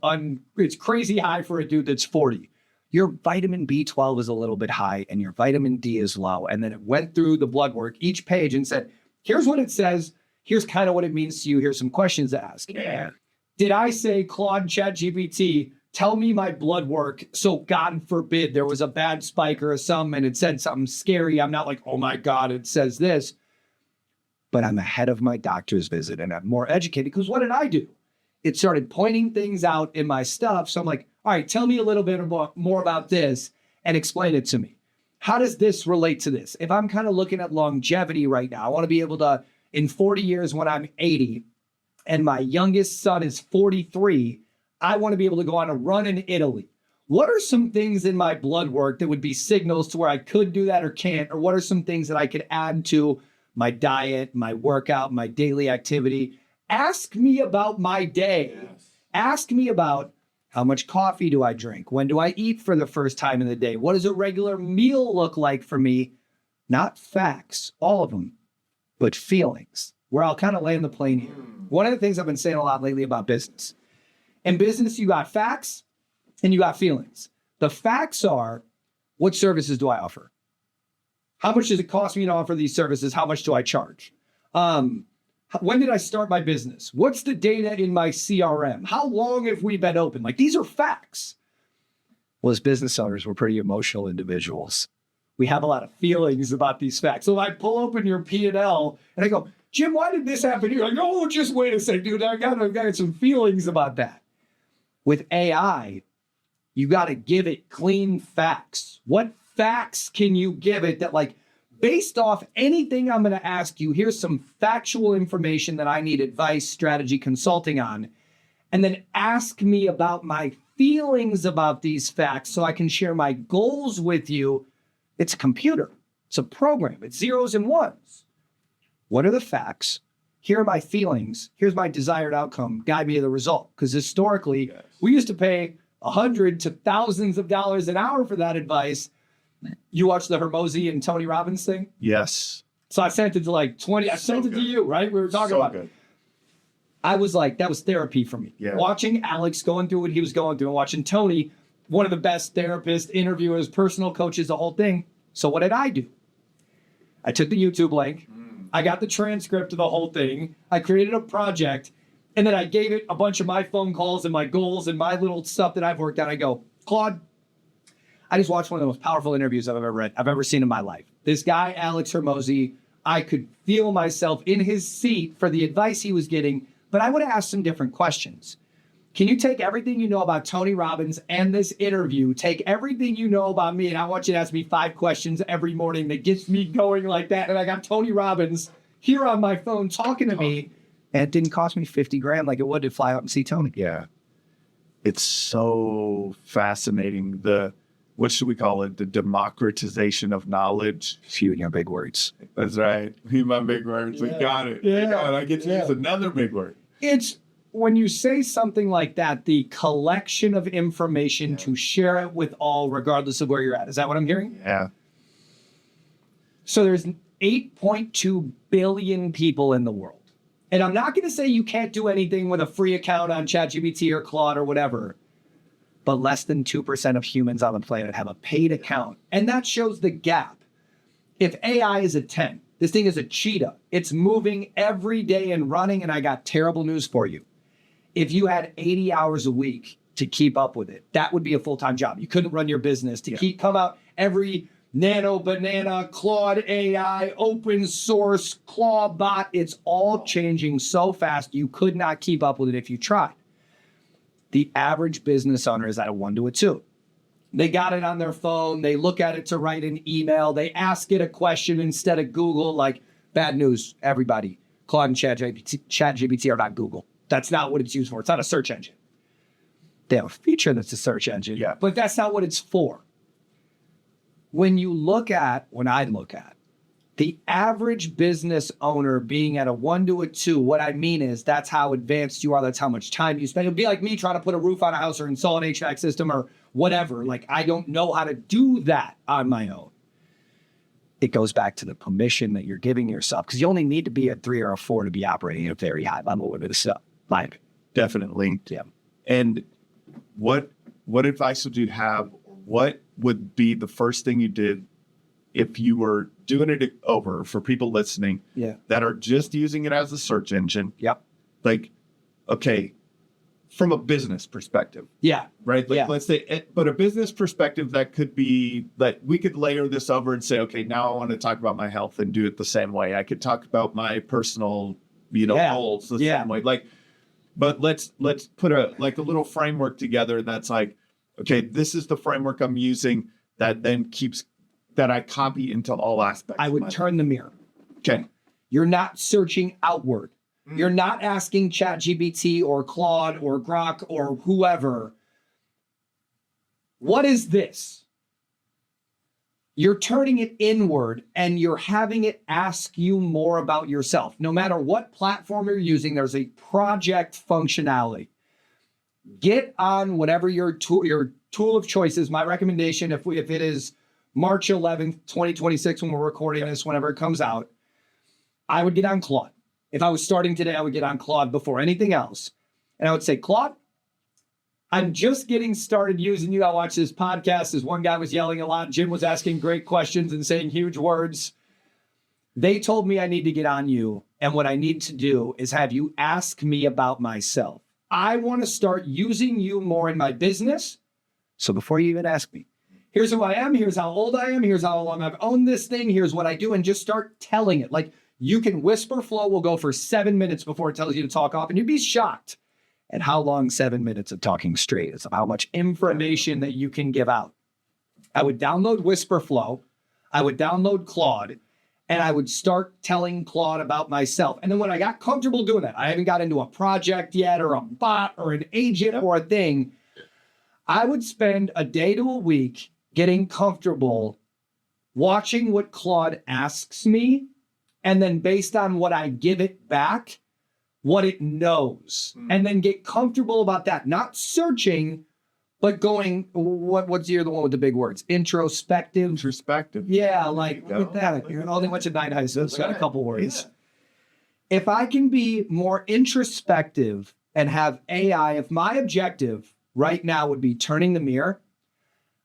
it's crazy high for a dude that's 40. Your vitamin B12 is a little bit high and your vitamin D is low. And then it went through the blood work, each page, and said, here's what it says. Here's kind of what it means to you. Here's some questions to ask. Yeah. Did I say, Claude, ChatGPT, tell me my blood work, so God forbid there was a bad spike or something and it said something scary? I'm not like, oh my God, it says this. But I'm ahead of my doctor's visit and I'm more educated because what did I do? It started pointing things out in my stuff. So I'm like, all right, tell me a little bit more about this and explain it to me. How does this relate to this? If I'm kind of looking at longevity right now, I want to be able to, in 40 years when I'm 80 and my youngest son is 43, I want to be able to go on a run in Italy. What are some things in my blood work that would be signals to where I could do that or can't? Or what are some things that I could add to my diet, my workout, my daily activity? Ask me about my day. Yes. Ask me about how much coffee do I drink? When do I eat for the first time in the day? What does a regular meal look like for me? Not facts, all of them, but feelings, where I'll kind of land the plane here. One of the things I've been saying a lot lately about business. In business, you got facts and you got feelings. The facts are, what services do I offer? How much does it cost me to offer these services? How much do I charge? When did I start my business? What's the data in my CRM? How long have we been open? Like, these are facts. Well, as business owners, we're pretty emotional individuals. We have a lot of feelings about these facts. So if I pull open your P&L and I go, Jim, why did this happen here? Like, oh, just wait a second, dude. I got some feelings about that. With AI, you got to give it clean facts. What facts can you give it that, like, based off anything I'm going to ask you, here's some factual information that I need advice, strategy, consulting on, and then ask me about my feelings about these facts so I can share my goals with you. It's a computer. It's a program. It's zeros and ones. What are the facts? Here are my feelings. Here's my desired outcome. Guide me to the result. Because historically, we used to pay $100 to thousands of dollars an hour for that advice. You watched the Hermosi and Tony Robbins thing? Yes. So I sent it to like 20. I sent it to you, right? We were talking about it. I was like, that was therapy for me. Yeah. Watching Alex going through what he was going through and watching Tony, one of the best therapists, interviewers, personal coaches, the whole thing. So what did I do? I took the YouTube link. I got the transcript of the whole thing. I created a project. And then I gave it a bunch of my phone calls and my goals and my little stuff that I've worked out. I go, Claude, I just watched one of the most powerful interviews I've ever seen in my life. This guy, Alex Hermosi, I could feel myself in his seat for the advice he was getting, but I would have asked some different questions. Can you take everything you know about Tony Robbins and this interview, take everything you know about me, and I want you to ask me 5 questions every morning that gets me going like that. And I got Tony Robbins here on my phone talking to me, and it didn't cost me $50,000 like it would to fly out and see Tony. Yeah. it's so fascinating. What should we call it? The democratization of knowledge. You and your big words. That's right. Me, my big words. We got it. Yeah. I get to use another big word. It's when you say something like that, the collection of information to share it with all, regardless of where you're at. Is that what I'm hearing? Yeah. So there's 8.2 billion people in the world. And I'm not going to say you can't do anything with a free account on ChatGPT or Claude or whatever, but less than 2% of humans on the planet have a paid account. And that shows the gap. If AI is a 10, this thing is a cheetah. It's moving every day and running, and I got terrible news for you. If you had 80 hours a week to keep up with it, that would be a full-time job. You couldn't run your business to come out every Nano Banana, Claude AI, open source, Claw bot. It's all changing so fast, you could not keep up with it if you tried. The average business owner is at a 1 to a 2. They got it on their phone. They look at it to write an email. They ask it a question instead of Google. Like, bad news, everybody. Claude and ChatGPT are not Google. That's not what it's used for. It's not a search engine. They have a feature that's a search engine, but that's not what it's for. When I look at the average business owner being at a 1 to a 2, what I mean is that's how advanced you are. That's how much time you spend. It'd be like me trying to put a roof on a house or install an HVAC system or whatever. Like, I don't know how to do that on my own. It goes back to the permission that you're giving yourself, because you only need to be a 3 or a 4 to be operating at a very high level with this stuff. Definitely. Yeah. And what advice would you have? What would be the first thing you did if you were doing it over for people listening that are just using it as a search engine? Yep. Like, okay, from a business perspective. Yeah. Right? Like, let's say, but a business perspective that could be that we could layer this over and say, okay, now I want to talk about my health and do it the same way. I could talk about my personal, goals the same way. Like, but let's put a little framework together that's like, okay, this is the framework I'm using that then that I copy into all aspects. I would turn the mirror. Okay. You're not searching outward. You're not asking ChatGPT or Claude or Grok or whoever, what is this? You're turning it inward and you're having it ask you more about yourself. No matter what platform you're using, there's a project functionality. Get on whatever your tool of choice is. My recommendation, if it is March 11th, 2026, when we're recording this, whenever it comes out, I would get on Claude. If I was starting today, I would get on Claude before anything else. And I would say, Claude, I'm just getting started using you. I watched this podcast. This one guy was yelling a lot. Jim was asking great questions and saying huge words. They told me I need to get on you. And what I need to do is have you ask me about myself. I want to start using you more in my business. So before you even ask me, here's who I am. Here's how old I am. Here's how long I've owned this thing. Here's what I do. And just start telling it. Like, you can whisper flow will go for 7 minutes before it tells you to talk off. And you'd be shocked at how long 7 minutes of talking straight is, of how much information that you can give out. I would download Whisper Flow. I would download Claude. And I would start telling Claude about myself. And then when I got comfortable doing that, I haven't got into a project yet or a bot or an agent or a thing, I would spend a day to a week getting comfortable watching what Claude asks me, and then based on what I give it back, what it knows, and then get comfortable about that. Not searching, but going, what's the one with the big words? Introspective. Yeah, like, look at that. You only went to 9 high school, so got a couple words. Yeah. If I can be more introspective and have AI, if my objective right now would be turning the mirror,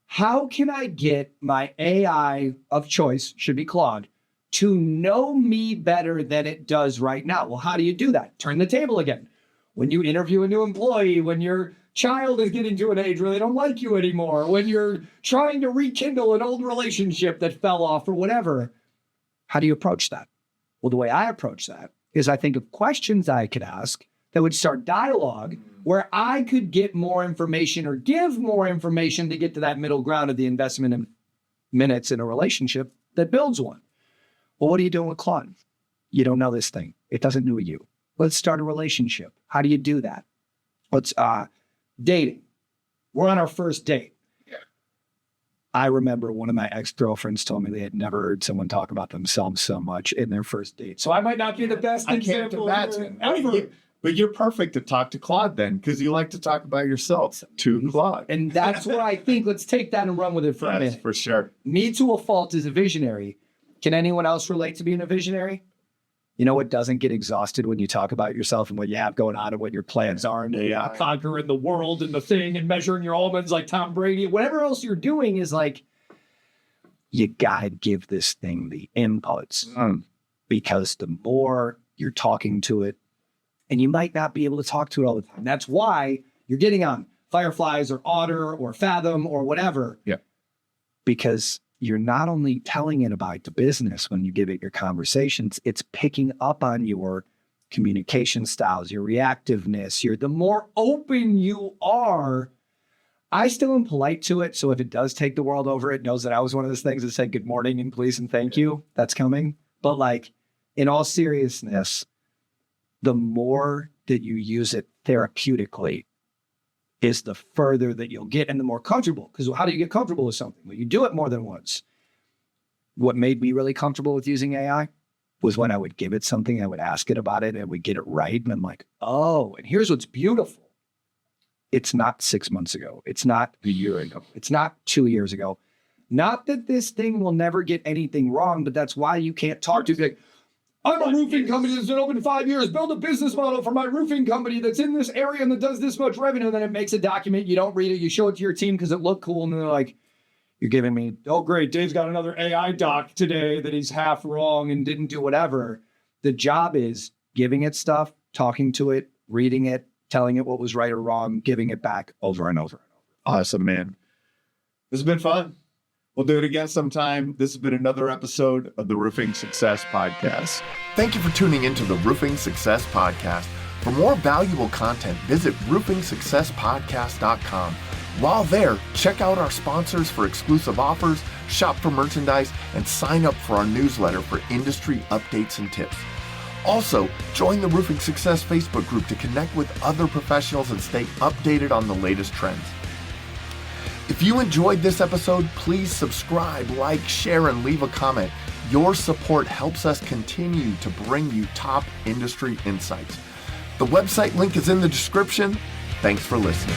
how can I get my AI of choice, should be Claude, to know me better than it does right now? Well, how do you do that? Turn the table again. When you interview a new employee, when your child is getting to an age where they don't like you anymore, when you're trying to rekindle an old relationship that fell off or whatever, how do you approach that? Well, the way I approach that is I think of questions I could ask that would start dialogue where I could get more information or give more information to get to that middle ground of the investment in minutes in a relationship that builds one. Well, what are you doing with Claude? You don't know this thing. It doesn't know you. Let's start a relationship. How do you do that? Let's dating. We're on our first date. I remember one of my ex-girlfriends told me they had never heard someone talk about themselves so much in their first date. So I might not be the best example ever. But you're perfect to talk to Claude then, because you like to talk about yourself to Claude. And that's what I think. Let's take that and run with it for a minute. For sure. Me to a fault is a visionary. Can anyone else relate to being a visionary? You know what doesn't get exhausted when you talk about yourself and what you have going on and what your plans are and conquering the world and the thing and measuring your almonds like Tom Brady. Whatever else you're doing is like, you gotta give this thing the inputs because the more you're talking to it, and you might not be able to talk to it all the time. That's why you're getting on Fireflies or Otter or Fathom or whatever. Yeah. Because you're not only telling it about the business when you give it your conversations, it's picking up on your communication styles, your reactiveness, the more open you are. I still am polite to it. So if it does take the world over, it knows that I was one of those things that said good morning and please and thank you. That's coming. But like, in all seriousness, the more that you use it therapeutically is the further that you'll get and the more comfortable. Because how do you get comfortable with something? Well, you do it more than once. What made me really comfortable with using AI was when I would give it something, I would ask it about it and we'd get it right. And I'm like, oh, and here's what's beautiful. It's not 6 months ago. It's not a year ago. It's not 2 years ago. Not that this thing will never get anything wrong, but that's why you can't talk to it. Like, I'm a roofing company that's been open 5 years. Build a business model for my roofing company that's in this area and that does this much revenue. And then it makes a document. You don't read it. You show it to your team because it looked cool. And then they're like, you're giving me, oh, great. Dave's got another AI doc today that he's half wrong and didn't do whatever. The job is giving it stuff, talking to it, reading it, telling it what was right or wrong, giving it back over and over and over. Awesome, man. This has been fun. We'll do it again sometime. This has been another episode of the Roofing Success Podcast. Thank you for tuning into the Roofing Success Podcast. For more valuable content, visit roofingsuccesspodcast.com. While there, check out our sponsors for exclusive offers, shop for merchandise, and sign up for our newsletter for industry updates and tips. Also, join the Roofing Success Facebook group to connect with other professionals and stay updated on the latest trends. If you enjoyed this episode, please subscribe, like, share, and leave a comment. Your support helps us continue to bring you top industry insights. The website link is in the description. Thanks for listening.